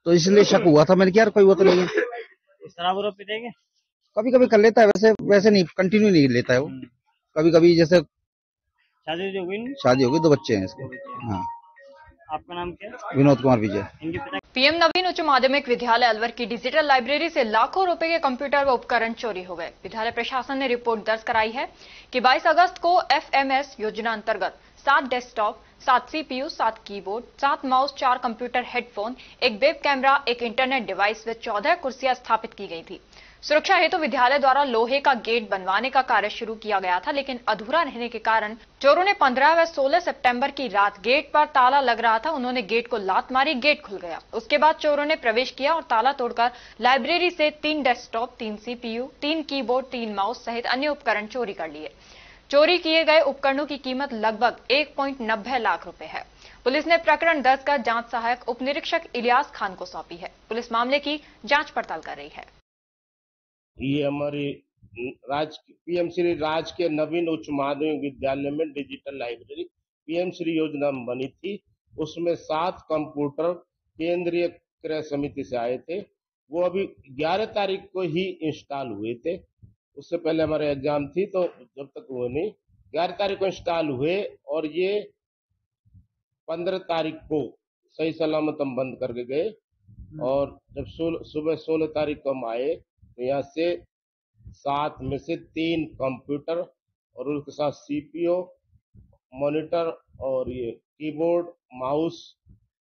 [SPEAKER 11] तो इसलिए शक हुआ था। मैंने कहा यार कोई वो तो नहीं है।
[SPEAKER 5] शराब वराब पीते हैं?
[SPEAKER 11] कभी कभी कर लेता है, वैसे नहीं, कंटिन्यू नहीं लेता है वो। कभी कभी जैसे
[SPEAKER 5] शादी हो गई?
[SPEAKER 11] शादी हो गई, 2 बच्चे हैं इसके। हाँ।
[SPEAKER 5] आपका नाम क्या है?
[SPEAKER 11] विनोद कुमार विजय।
[SPEAKER 5] इनके पिता?
[SPEAKER 1] पीएम नवीन उच्च माध्यमिक विद्यालय अलवर की डिजिटल लाइब्रेरी से लाखों रुपए के कंप्यूटर व उपकरण चोरी हो गए। विद्यालय प्रशासन ने रिपोर्ट दर्ज कराई है कि 22 अगस्त को एफएमएस योजना अंतर्गत 7 desktop, 7 CPU, 7 keyboard, 7 mouse, 4 computer headphone, एक वेब कैमरा, एक इंटरनेट डिवाइस व 14 कुर्सियां स्थापित की गई थी। सुरक्षा हेतु विद्यालय द्वारा लोहे का गेट बनवाने का कार्य शुरू किया गया था, लेकिन अधूरा रहने के कारण चोरों ने 15 व 16 सितंबर की रात गेट पर ताला लग रहा था, उन्होंने गेट को लात मारी, गेट खुल गया। उसके बाद चोरों ने प्रवेश किया और ताला तोड़कर लाइब्रेरी से 3 डेस्कटॉप, 3 सीपीयू, 3 कीबोर्ड, 3 माउस सहित अन्य उपकरण चोरी कर लिए। चोरी किए गए उपकरणों की कीमत लगभग 1.90 लाख रुपए है। पुलिस ने प्रकरण दर्ज कर जांच सहायक उप निरीक्षक इलियास खान को सौंपी है। पुलिस मामले की जांच पड़ताल कर रही है।
[SPEAKER 12] ये हमारी पीएम श्री राजकीय नवीन उच्च माध्यमिक विद्यालय में डिजिटल लाइब्रेरी पीएम श्री योजना में बनी थी। उसमें 7 कंप्यूटर केंद्रीय क्रय समिति से आए थे। वो अभी 11 तारीख को ही इंस्टॉल हुए थे। उससे पहले हमारे एग्जाम थी, तो जब तक हुए नहीं। 11 तारीख को इंस्टॉल हुए और ये 15 तारीख को सही सलामत हम बंद करके गए। और जब सुबह 16 तारीख को हम आए तो यहाँ से 7 में से 3 कंप्यूटर और उसके साथ सीपीयू, मॉनिटर और ये कीबोर्ड, माउस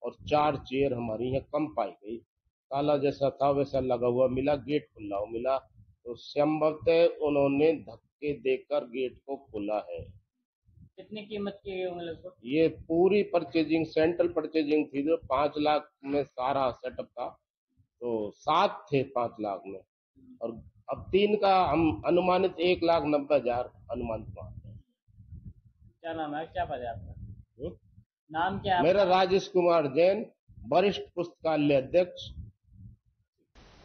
[SPEAKER 12] और 4 चेयर हमारी यहाँ कम पाई गई। ताला जैसा था वैसा लगा हुआ मिला, गेट खुला हुआ मिला। तो संभवतः उन्होंने धक्के देकर गेट को खोला है।
[SPEAKER 5] कितनी कीमत की होंगे लगभग?
[SPEAKER 12] ये पूरी परचेजिंग, सेंट्रल परचेजिंग थी जो 5 लाख में सारा सेटअप था, तो 7 थे 5 लाख में। और अब 3 का हम अनुमानित 1,90,000 अनुमानित मानते हैं।
[SPEAKER 5] क्या नाम है, क्या पद है आपका? नाम क्या है?
[SPEAKER 12] मेरा राजेश कुमार जैन, वरिष्ठ पुस्तकालय अध्यक्ष।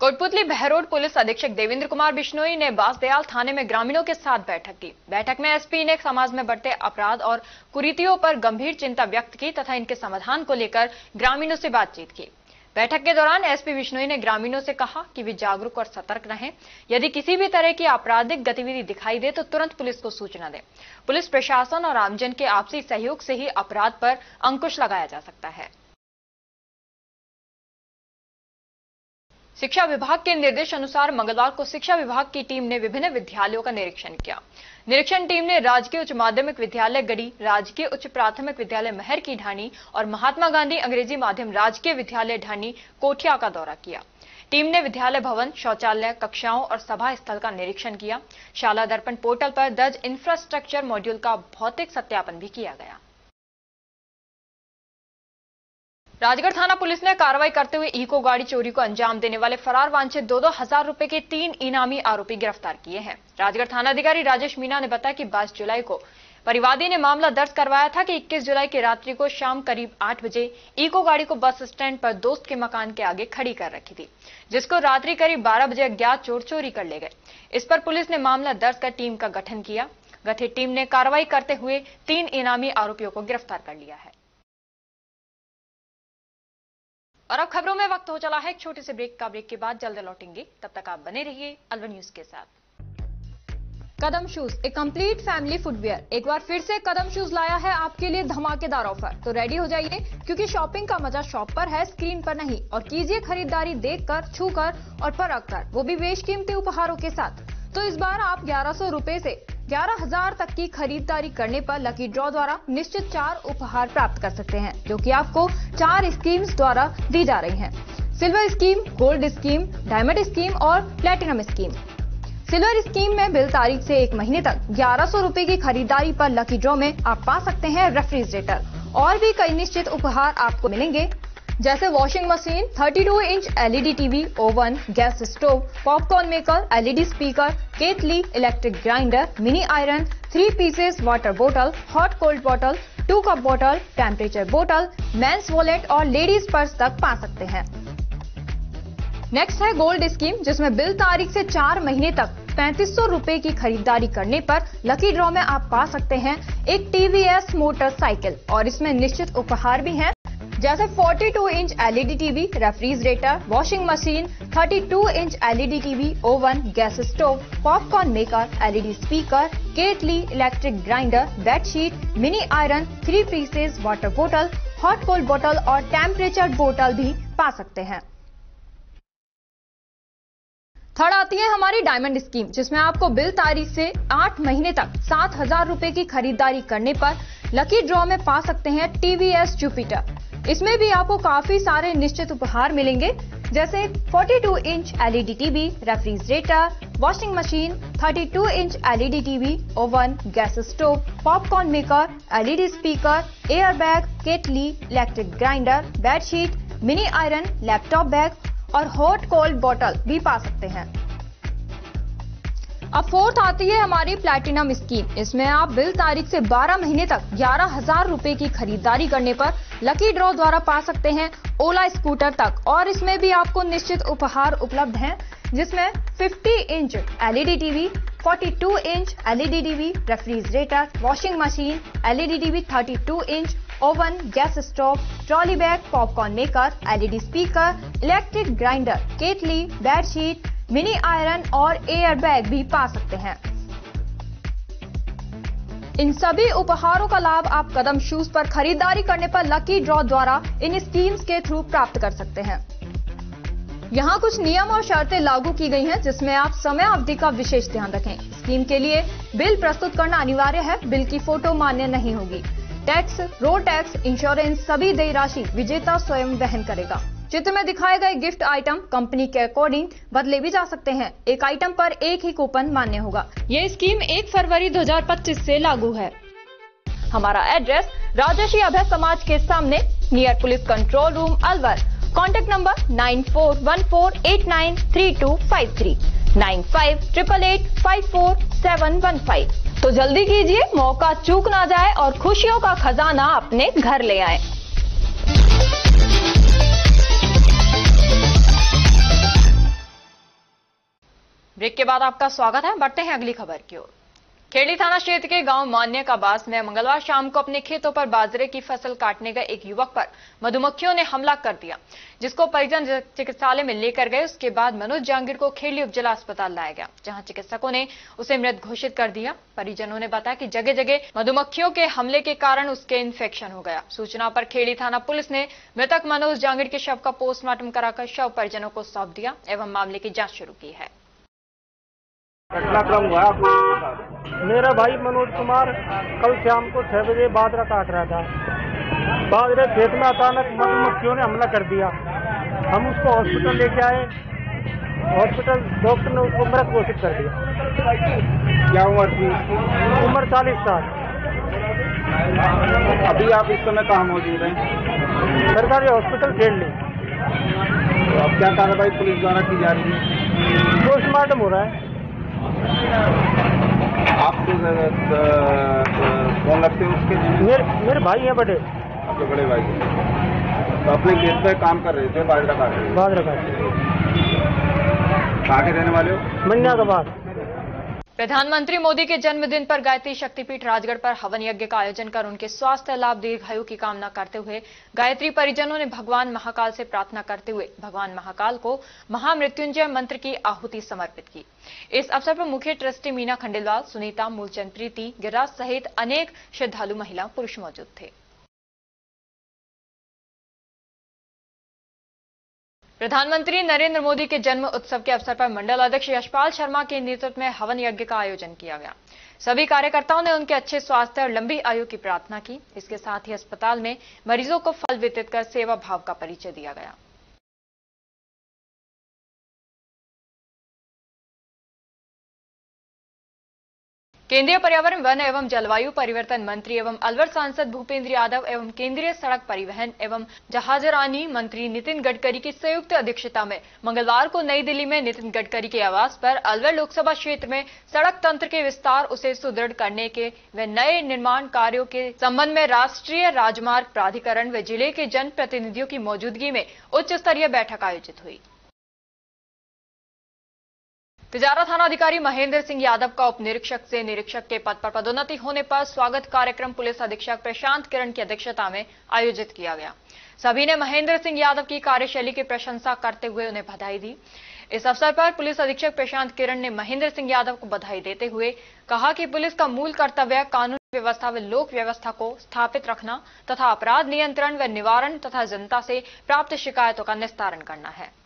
[SPEAKER 1] कोटपुतली बहरोड पुलिस अधीक्षक देवेंद्र कुमार बिश्नोई ने बांसदयाल थाने में ग्रामीणों के साथ बैठक की। बैठक में एसपी ने समाज में बढ़ते अपराध और कुरीतियों पर गंभीर चिंता व्यक्त की तथा इनके समाधान को लेकर ग्रामीणों से बातचीत की। बैठक के दौरान एसपी बिश्नोई ने ग्रामीणों से कहा कि वे जागरूक और सतर्क रहें। यदि किसी भी तरह की आपराधिक गतिविधि दिखाई दे तो तुरंत पुलिस को सूचना दें। पुलिस प्रशासन और आमजन के आपसी सहयोग से ही अपराध पर अंकुश लगाया जा सकता है। शिक्षा विभाग के निर्देश अनुसार मंगलवार को शिक्षा विभाग की टीम ने विभिन्न विद्यालयों का निरीक्षण किया। निरीक्षण टीम ने राजकीय उच्च माध्यमिक विद्यालय गढ़ी, राजकीय उच्च प्राथमिक विद्यालय महर की ढाणी और महात्मा गांधी अंग्रेजी माध्यम राजकीय विद्यालय ढाणी कोठिया का दौरा किया। टीम ने विद्यालय भवन, शौचालय, कक्षाओं और सभा स्थल का निरीक्षण किया। शाला दर्पण पोर्टल पर दर्ज इंफ्रास्ट्रक्चर मॉड्यूल का भौतिक सत्यापन भी किया गया। राजगढ़ थाना पुलिस ने कार्रवाई करते हुए इको गाड़ी चोरी को अंजाम देने वाले फरार वांछित 2-2 हजार रुपए के 3 इनामी आरोपी गिरफ्तार किए हैं। राजगढ़ थानाधिकारी राजेश मीना ने बताया कि 22 जुलाई को परिवादी ने मामला दर्ज करवाया था कि 21 जुलाई की रात्रि को शाम करीब 8 बजे इको गाड़ी को बस स्टैंड पर दोस्त के मकान के आगे खड़ी कर रखी थी, जिसको रात्रि करीब 12 बजे अज्ञात चोर चोरी कर ले गए। इस पर पुलिस ने मामला दर्ज कर टीम का गठन किया। गठित टीम ने कार्रवाई करते हुए 3 इनामी आरोपियों को गिरफ्तार कर लिया है। और अब खबरों में वक्त हो चला है एक छोटे से ब्रेक का। ब्रेक के बाद जल्द लौटेंगे, तब तक आप बने रहिए अलवर न्यूज के साथ। कदम शूज, एक कंप्लीट फैमिली फुटवियर, एक बार फिर से कदम शूज लाया है आपके लिए धमाकेदार ऑफर। तो रेडी हो जाइए, क्योंकि शॉपिंग का मजा शॉप पर है, स्क्रीन पर नहीं। और कीजिए खरीदारी देखकर, छूकर और परख कर, वो भी बेशकीमती उपहारों के साथ। तो इस बार आप 1100 रुपए से 11,000 तक की खरीदारी करने पर लकी ड्रॉ द्वारा निश्चित 4 उपहार प्राप्त कर सकते हैं, जो कि आपको 4 स्कीम्स द्वारा दी जा रही हैं। Silver scheme, gold scheme, diamond scheme और प्लेटिनम स्कीम। सिल्वर स्कीम में बिल तारीख से 1 महीने तक 1100 रुपए की खरीदारी पर लकी ड्रॉ में आप पा सकते हैं रेफ्रिजरेटर और भी कई निश्चित उपहार आपको मिलेंगे, जैसे washing machine, 32 inch LED TV, oven, gas stove, popcorn maker, LED speaker, केतली, electric grinder, mini iron, 3 pieces water बोतल, हॉट कोल्ड बोतल, 2 कप बोतल, टेम्परेचर बोतल, मेंस वॉलेट और लेडीज पर्स तक पा सकते हैं। नेक्स्ट है गोल्ड स्कीम, जिसमें बिल तारीख से 4 महीने तक 3500 रुपए की खरीदारी करने पर लकी ड्रॉ में आप पा सकते हैं एक TVS मोटरसाइकिल और इसमें निश्चित उपहार भी हैं, जैसे 42 inch LED TV, refrigerator, washing machine, 32 inch LED TV, oven, gas stove, popcorn maker, LED speaker, केटली, electric grinder, bedsheet, mini iron, 3 pieces water बोतल, हॉट कोल्ड बोतल और टेम्परेचर बोतल भी पा सकते हैं। थर्ड आती है हमारी डायमंड स्कीम, जिसमें आपको बिल तारीख से 8 महीने तक 7,000 रुपए की खरीदारी करने पर लकी ड्रॉ में पा सकते हैं टीवीएस जुपिटर। इसमें भी आपको काफी सारे निश्चित उपहार मिलेंगे, जैसे 42 inch LED TV, refrigerator, washing machine, 32 inch LED TV, oven, gas stove, popcorn maker, LED speaker, air bag, केटली, electric grinder, bedsheet, mini iron, laptop bag और हॉट कोल्ड बोतल भी पा सकते हैं। अब फोर्थ आती है हमारी प्लैटिनम स्कीम। इसमें आप बिल तारीख से 12 महीने तक 11,000 रुपए की खरीदारी करने पर लकी ड्रॉ द्वारा पा सकते हैं ओला स्कूटर तक, और इसमें भी आपको निश्चित उपहार उपलब्ध हैं, जिसमें 50 inch LED TV, 42 inch LED TV, refrigerator, washing machine, LED TV, 32 inch, oven, gas stove, trolley bag, popcorn maker, LED speaker, electric grinder, केटली, बेडशीट, मिनी आयरन और एयर बैग भी पा सकते हैं। इन सभी उपहारों का लाभ आप कदम शूज पर खरीदारी करने पर लकी ड्रॉ द्वारा इन स्कीम्स के थ्रू प्राप्त कर सकते हैं। यहाँ कुछ नियम और शर्तें लागू की गई हैं, जिसमें आप समय अवधि का विशेष ध्यान रखें। स्कीम के लिए बिल प्रस्तुत करना अनिवार्य है। बिल की फोटो मान्य नहीं होगी। टैक्स, रोड टैक्स, इंश्योरेंस सभी देय राशि विजेता स्वयं वहन करेगा। चित्र में दिखाए गए गिफ्ट आइटम कंपनी के अकॉर्डिंग बदले भी जा सकते हैं। एक आइटम पर एक ही कूपन मान्य होगा। ये स्कीम 1 फरवरी 2025 से लागू है। हमारा एड्रेस राजर्षि अभय समाज के सामने, near police control room, Alwar. Contact number 9414893253, 9588854715। तो जल्दी कीजिए, मौका चूक ना जाए और खुशियों का खजाना अपने घर ले आए। ब्रेक के बाद आपका स्वागत है। बढ़ते हैं अगली खबर की ओर। खेड़ी थाना क्षेत्र के गांव मान्य का बास में मंगलवार शाम को अपने खेतों पर बाजरे की फसल काटने गए एक युवक पर मधुमक्खियों ने हमला कर दिया, जिसको परिजन चिकित्सालय में लेकर गए। उसके बाद मनोज जहांगीर को खेड़ी उपजिला अस्पताल लाया गया, जहां चिकित्सकों ने उसे मृत घोषित कर दिया। परिजनों ने बताया कि जगह जगह मधुमक्खियों के हमले के कारण उसके इन्फेक्शन हो गया। सूचना पर खेड़ी थाना पुलिस ने मृतक मनोज जहांगीर के शव का पोस्टमार्टम कराकर शव परिजनों को सौंप दिया एवं मामले की जांच शुरू की है।
[SPEAKER 13] घटनाक्रम हुआ मेरा भाई मनोज कुमार कल शाम को 6 बजे बाजरा काट रहा था। बाजरे खेत में अचानक मधुमक्खियों ने हमला कर दिया। हम उसको हॉस्पिटल लेके आए। हॉस्पिटल डॉक्टर ने उसको मृत घोषित कर दिया।
[SPEAKER 14] क्या उम्र थी?
[SPEAKER 13] उम्र 40 साल।
[SPEAKER 14] अभी आप इस समय कहाँ मौजूद हैं?
[SPEAKER 13] सरकारी हॉस्पिटल खेड़ी।
[SPEAKER 14] तो अब क्या कार्रवाई पुलिस द्वारा की जा रही है?
[SPEAKER 13] पोस्टमार्टम हो रहा है।
[SPEAKER 14] आपके कौन लगते हैं उसके?
[SPEAKER 13] मेरे भाई हैं बड़े।
[SPEAKER 14] आपके बड़े भाई। तो अपने खेत पे काम कर रहे थे, बाजरा काट रहे थे?
[SPEAKER 13] बाजरा काट रहे थे।
[SPEAKER 14] कहाँ के रहने वाले हो?
[SPEAKER 13] मन्या का बात।
[SPEAKER 1] प्रधानमंत्री मोदी के जन्मदिन पर गायत्री शक्तिपीठ राजगढ़ पर हवन यज्ञ का आयोजन कर उनके स्वास्थ्य लाभ, दीर्घायु की कामना करते हुए गायत्री परिजनों ने भगवान महाकाल से प्रार्थना करते हुए भगवान महाकाल को महामृत्युंजय मंत्र की आहुति समर्पित की। इस अवसर पर मुख्य ट्रस्टी मीना खंडेलवाल, सुनीता मूलचंद, प्रीति गिरिराज सहित अनेक श्रद्धालु महिला पुरुष मौजूद थे। प्रधानमंत्री नरेंद्र मोदी के जन्म उत्सव के अवसर पर मंडल अध्यक्ष यशपाल शर्मा के नेतृत्व में हवन यज्ञ का आयोजन किया गया। सभी कार्यकर्ताओं ने उनके अच्छे स्वास्थ्य और लंबी आयु की प्रार्थना की। इसके साथ ही अस्पताल में मरीजों को फल वितरित कर सेवा भाव का परिचय दिया गया। केंद्रीय पर्यावरण, वन एवं जलवायु परिवर्तन मंत्री एवं अलवर सांसद भूपेंद्र यादव एवं केंद्रीय सड़क परिवहन एवं जहाजरानी मंत्री नितिन गडकरी की संयुक्त अध्यक्षता में मंगलवार को नई दिल्ली में नितिन गडकरी के आवास पर अलवर लोकसभा क्षेत्र में सड़क तंत्र के विस्तार, उसे सुदृढ़ करने के व नए निर्माण कार्यों के संबंध में राष्ट्रीय राजमार्ग प्राधिकरण व जिले के जनप्रतिनिधियों की मौजूदगी में उच्च स्तरीय बैठक आयोजित हुई। तिजारा थाना अधिकारी महेंद्र सिंह यादव का उप निरीक्षक से निरीक्षक के पद पर पदोन्नति होने पर स्वागत कार्यक्रम पुलिस अधीक्षक प्रशांत किरण की अध्यक्षता में आयोजित किया गया। सभी ने महेंद्र सिंह यादव की कार्यशैली की प्रशंसा करते हुए उन्हें बधाई दी। इस अवसर पर पुलिस अधीक्षक प्रशांत किरण ने महेंद्र सिंह यादव को बधाई देते हुए कहा कि पुलिस का मूल कर्तव्य कानून व्यवस्था व लोक व्यवस्था को स्थापित रखना तथा अपराध नियंत्रण व निवारण तथा जनता से प्राप्त शिकायतों का निस्तारण करना है।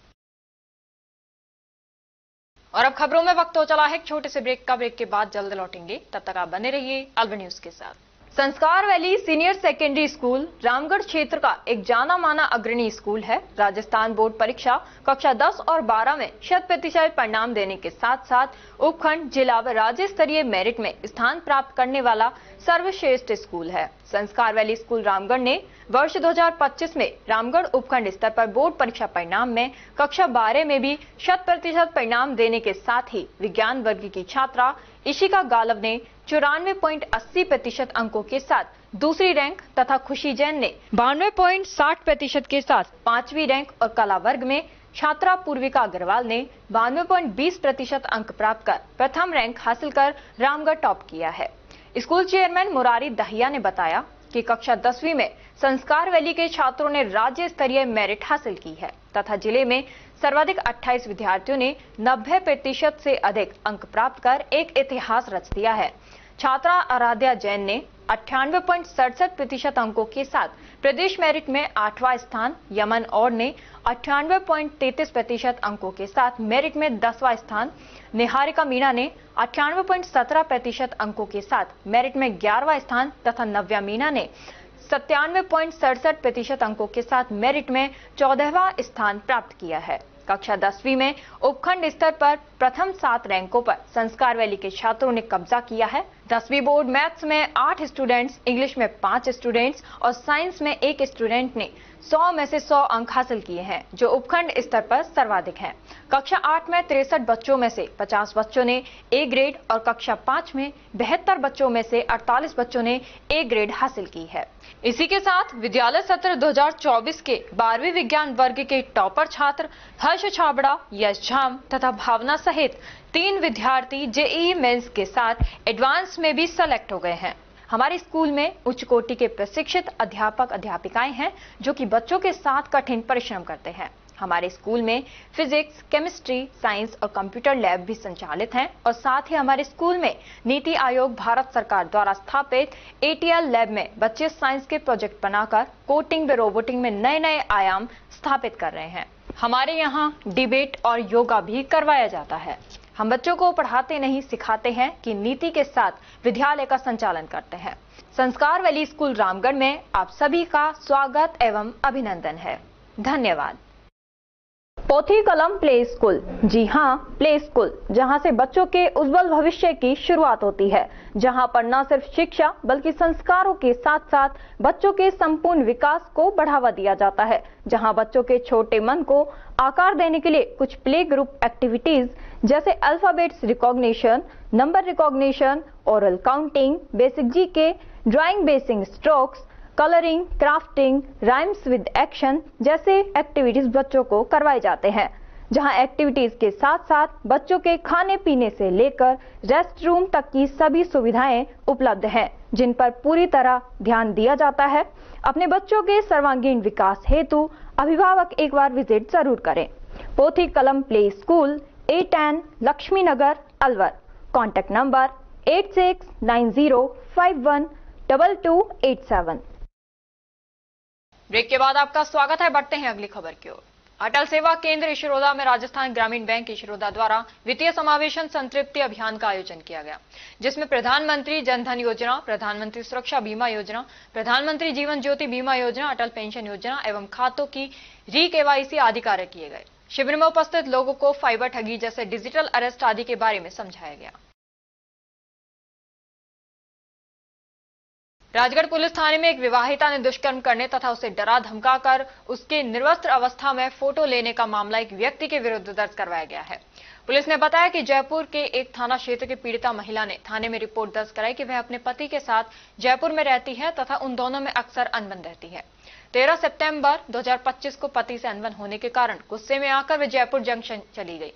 [SPEAKER 1] और अब खबरों में वक्त हो चला है एक छोटे से ब्रेक का। ब्रेक के बाद जल्द लौटेंगे, तब तक आप बने रहिए अल्बा न्यूज के साथ। संस्कार valley senior secondary school Ramgarh क्षेत्र का एक जाना माना अग्रणी स्कूल है। राजस्थान बोर्ड परीक्षा कक्षा 10 और 12 में 100% परिणाम देने के साथ साथ उपखंड, जिला व राज्य स्तरीय मेरिट में स्थान प्राप्त करने वाला सर्वश्रेष्ठ स्कूल है। संस्कार वैली स्कूल रामगढ़ ने वर्ष 2025 में रामगढ़ उपखंड स्तर पर बोर्ड परीक्षा परिणाम में कक्षा 12 में भी 100% परिणाम देने के साथ ही विज्ञान वर्ग की छात्रा इशिका गालव ने 94.80% अंकों के साथ दूसरी रैंक तथा खुशी जैन ने 92.60% के साथ 5वीं रैंक और कला वर्ग में छात्रा पूर्विका अग्रवाल ने 92.20% अंक प्राप्त कर प्रथम रैंक हासिल कर रामगढ़ टॉप किया है। स्कूल चेयरमैन मुरारी दहिया ने बताया कि कक्षा 10वीं में संस्कार वैली के छात्रों ने राज्य स्तरीय मेरिट हासिल की है तथा जिले में सर्वाधिक 28 विद्यार्थियों ने 90% से अधिक अंक प्राप्त कर एक इतिहास रच दिया है। छात्रा आराध्या जैन ने 98.67% अंकों के साथ प्रदेश मेरिट में 8वां स्थान, यमन और ने 98.33% अंकों के साथ मेरिट में 10वां स्थान, निहारिका मीणा ने 98.17% अंकों के साथ मेरिट में 11वां स्थान तथा नव्या मीणा ने 97.67% अंकों के साथ मेरिट में 14वां स्थान प्राप्त किया है। कक्षा 10वीं में उपखंड स्तर पर प्रथम 7 रैंकों पर संस्कार वैली के छात्रों ने कब्जा किया है। 10वीं बोर्ड मैथ्स में 8 स्टूडेंट्स, इंग्लिश में 5 स्टूडेंट्स और साइंस में 1 स्टूडेंट ने 100 में से 100 अंक हासिल किए हैं, जो उपखंड स्तर पर सर्वाधिक हैं। कक्षा 8 में 63 बच्चों में से 50 बच्चों ने ए ग्रेड और कक्षा 5 में 72 बच्चों में से 48 बच्चों ने ए ग्रेड हासिल की है। इसी के साथ विद्यालय सत्र 2024 के 12वीं विज्ञान वर्ग के टॉपर छात्र हर्ष छाबड़ा, यश झाम तथा भावना सहित 3 विद्यार्थी जेईई मेंस के साथ एडवांस में भी सेलेक्ट हो गए हैं। हमारे स्कूल में उच्च कोटि के प्रशिक्षित अध्यापक अध्यापिकाएं हैं जो कि बच्चों के साथ कठिन परिश्रम करते हैं। हमारे स्कूल में फिजिक्स, केमिस्ट्री, साइंस और कंप्यूटर लैब भी संचालित हैं और साथ ही हमारे स्कूल में नीति आयोग भारत सरकार द्वारा स्थापित एटीएल लैब में बच्चे साइंस के प्रोजेक्ट बनाकर कोडिंग व रोबोटिंग में नए नए आयाम स्थापित कर रहे हैं। हमारे यहाँ डिबेट और योगा भी करवाया जाता है। हम बच्चों को पढ़ाते नहीं सिखाते हैं कि नीति के साथ विद्यालय का संचालन करते हैं। संस्कार वैली स्कूल रामगढ़ में आप सभी का स्वागत एवं अभिनंदन है। धन्यवाद। पोथी कलम प्ले स्कूल, जी हाँ, प्ले स्कूल, जहां से बच्चों के उज्जवल भविष्य की शुरुआत होती है, जहां पर न सिर्फ शिक्षा बल्कि संस्कारों के साथ साथ बच्चों के संपूर्ण विकास को बढ़ावा दिया जाता है, जहां बच्चों के छोटे मन को आकार देने के लिए कुछ प्ले ग्रुप एक्टिविटीज जैसे alphabets recognition, number recognition, oral counting, basic GK, drawing basic strokes, colouring, crafting, rhymes with action जैसे एक्टिविटीज बच्चों को करवाए जाते हैं, जहां एक्टिविटीज के साथ साथ बच्चों के खाने पीने से लेकर रेस्ट रूम तक की सभी सुविधाएं उपलब्ध हैं, जिन पर पूरी तरह ध्यान दिया जाता है। अपने बच्चों के सर्वांगीण विकास हेतु अभिभावक एक बार विजिट जरूर करें। Pothi Kalam play school, A10 Lakshmi Nagar, Alwar. Contact number 8690512287। Break के बाद आपका स्वागत है। बढ़ते हैं अगली खबर की ओर। अटल सेवा केंद्र इशरोदा में राजस्थान ग्रामीण बैंक इशरोदा द्वारा वित्तीय समावेशन संतृप्ति अभियान का आयोजन किया गया, जिसमें प्रधानमंत्री जनधन योजना, प्रधानमंत्री सुरक्षा बीमा योजना, प्रधानमंत्री जीवन ज्योति बीमा योजना, अटल पेंशन योजना एवं खातों की री-KYC आदि कार्य किए गए। शिविर में उपस्थित लोगों को फाइबर ठगी जैसे डिजिटल अरेस्ट आदि के बारे में समझाया गया। राजगढ़ पुलिस थाने में एक विवाहिता ने दुष्कर्म करने तथा उसे डरा धमकाकर उसके निर्वस्त्र अवस्था में फोटो लेने का मामला एक व्यक्ति के विरुद्ध दर्ज करवाया गया है। पुलिस ने बताया कि जयपुर के एक थाना क्षेत्र की पीड़िता महिला ने थाने में रिपोर्ट दर्ज कराई कि वह अपने पति के साथ जयपुर में रहती है तथा उन दोनों में अक्सर अनबन रहती है। 13 सितंबर 2025 को पति से अनबन होने के कारण गुस्से में आकर वे जयपुर जंक्शन चली गई,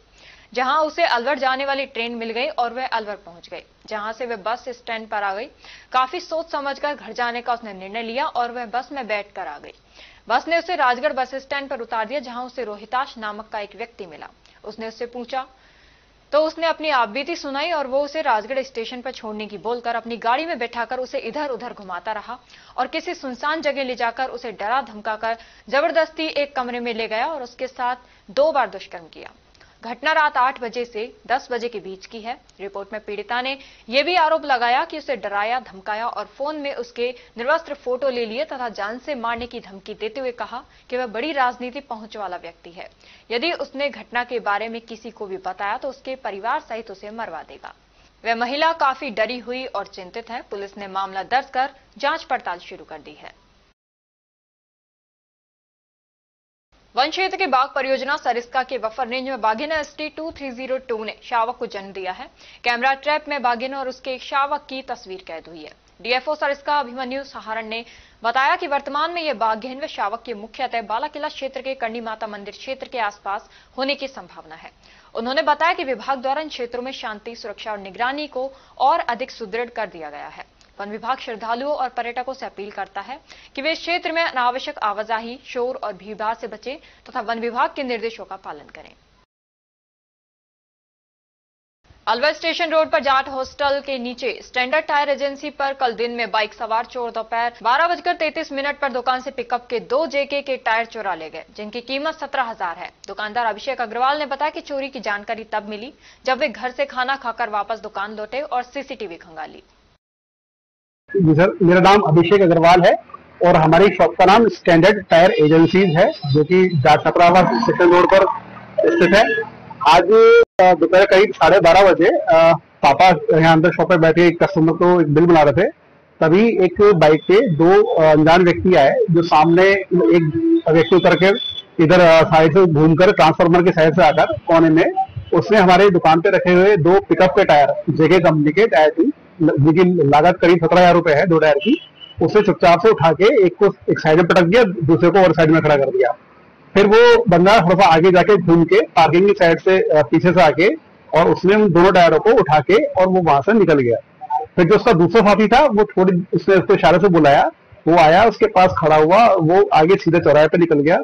[SPEAKER 1] जहां उसे अलवर जाने वाली ट्रेन मिल गई और वह अलवर पहुंच गई, जहां से वह बस स्टैंड पर आ गई। काफी सोच समझकर घर जाने का उसने निर्णय लिया और वह बस में बैठकर आ गई। बस ने उसे राजगढ़ बस स्टैंड पर उतार दिया, जहां उसे रोहिताश नामक का एक व्यक्ति मिला। उसने उससे पूछा तो उसने अपनी आपबीती सुनाई और वो उसे राजगढ़ स्टेशन पर छोड़ने की बोलकर अपनी गाड़ी में बैठाकर उसे इधर उधर घुमाता रहा और किसी सुनसान जगह ले जाकर उसे डरा धमकाकर जबरदस्ती एक कमरे में ले गया और उसके साथ 2 बार दुष्कर्म किया। घटना रात 8 बजे से 10 बजे के बीच की है। रिपोर्ट में पीड़िता ने यह भी आरोप लगाया कि उसे डराया, धमकाया और फोन में उसके निर्वस्त्र फोटो ले लिए तथा जान से मारने की धमकी देते हुए कहा कि वह बड़ी राजनीति पहुंच वाला व्यक्ति है। यदि उसने घटना के बारे में किसी को भी बताया तो उसके परिवार सहित उसे मरवा देगा। वह महिला काफी डरी हुई और चिंतित है। पुलिस ने मामला दर्ज कर जांच पड़ताल शुरू कर दी है। वन क्षेत्र के बाघ परियोजना सरिस्का के बफर रेंज में बाघिन ST2302 ने शावक को जन्म दिया है। कैमरा ट्रैप में बाघिन और उसके एक शावक की तस्वीर कैद हुई है। DFO सरिस्का अभिमन्यु सहारण ने बताया कि वर्तमान में यह बाघिन व शावक के मुख्यतः बालाकिला क्षेत्र के करणी माता मंदिर क्षेत्र के आसपास होने की संभावना है। उन्होंने बताया कि विभाग द्वारा इन क्षेत्रों में शांति, सुरक्षा और निगरानी को और अधिक सुदृढ़ कर दिया गया है। वन विभाग श्रद्धालुओं और पर्यटकों से अपील करता है कि वे इस क्षेत्र में अनावश्यक आवाजाही, शोर और भीड़भाड़ से बचें तथा वन विभाग के निर्देशों का पालन करें। अलवर स्टेशन रोड पर जाट हॉस्टल के नीचे स्टैंडर्ड टायर एजेंसी पर कल दिन में बाइक सवार चोर दोपहर 12:33 पर दुकान से पिकअप के 2 JK के टायर चुरा ले गए, जिनकी कीमत 17,000 है। दुकानदार अभिषेक अग्रवाल ने बताया कि चोरी की जानकारी तब मिली जब वे घर से खाना खाकर वापस दुकान लौटे और CCTV खंगाली।
[SPEAKER 15] जी सर, मेरा नाम अभिषेक अग्रवाल है और हमारी शॉप का नाम स्टैंडर्ड टायर एजेंसीज है, जो कि जाट छपरावा स्टेशन रोड पर स्थित है। आज दोपहर करीब 12:30 बजे पापा यहाँ अंदर शॉप पे बैठे एक कस्टमर को एक बिल बना रहे थे, तभी एक बाइक पे 2 अनजान व्यक्ति आए, जो सामने एक व्यक्ति उतर के इधर साइड से घूमकर ट्रांसफार्मर के साइड से आकर कोने में उसने हमारे दुकान पे रखे हुए 2 पिकअप के टायर, JK कंपनी के टायर थी, जिनकी लागत करीब 17,000 रुपए है 2 टायर की। उसे चुपचाप से उठा के एक को एक साइड में पटक दिया, दूसरे को और साइड में खड़ा कर दिया। फिर वो बंदा थोड़ा सा आगे जाके घूम के पार्किंग की साइड से पीछे से आके और उसने उन दोनों टायरों को उठा के और वो वहां से निकल गया। फिर जो उसका दूसरा साथी था वो उसने उसको इशारे से बुलाया, वो आया, उसके पास खड़ा हुआ, वो आगे सीधे चौराहे पे निकल गया।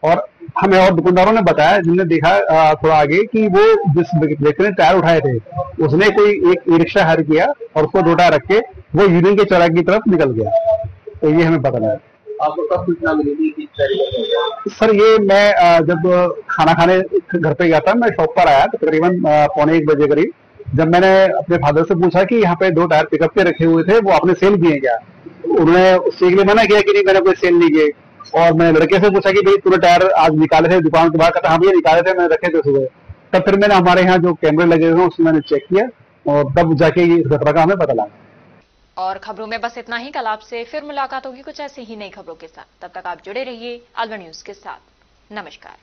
[SPEAKER 15] और हमें और दुकानदारों ने बताया, जिनने देखा थोड़ा आगे, कि वो जिस व्यक्ति ने टायर उठाए थे उसने कोई एक ई-रिक्शा हायर किया और उसको 2 टायर रख के वो यूनियन के चौराहे की तरफ निकल गया। तो ये हमें पता लगा।
[SPEAKER 14] आपको कब सूचना मिली थी?
[SPEAKER 15] सर, ये मैं जब खाना खाने घर पे गया था, मैं शॉप पर आया तकरीबन 1:15 बजे करीब। जब मैंने अपने फादर से पूछा कि यहाँ पे 2 टायर पिकअप पे रखे हुए थे, वो आपने सेल किए क्या? उन्होंने उसके लिए मना किया कि नहीं, मैंने कोई सेल नहीं किए। और मैंने लड़के से पूछा कि भाई तूने टायर आज निकाले थे दुकान के बाहर? कहता हाँ भैया निकाले थे, मैंने रखे थे सुबह। तब फिर मैंने हमारे यहाँ जो कैमरे लगे हुए हैं उसमें मैंने चेक किया और तब जाके ये घटना का हमें पता लगा।
[SPEAKER 1] और खबरों में बस इतना ही। कल आपसे फिर मुलाकात होगी कुछ ऐसी ही नई खबरों के साथ। तब तक आप जुड़े रहिए अलवर न्यूज के साथ। नमस्कार।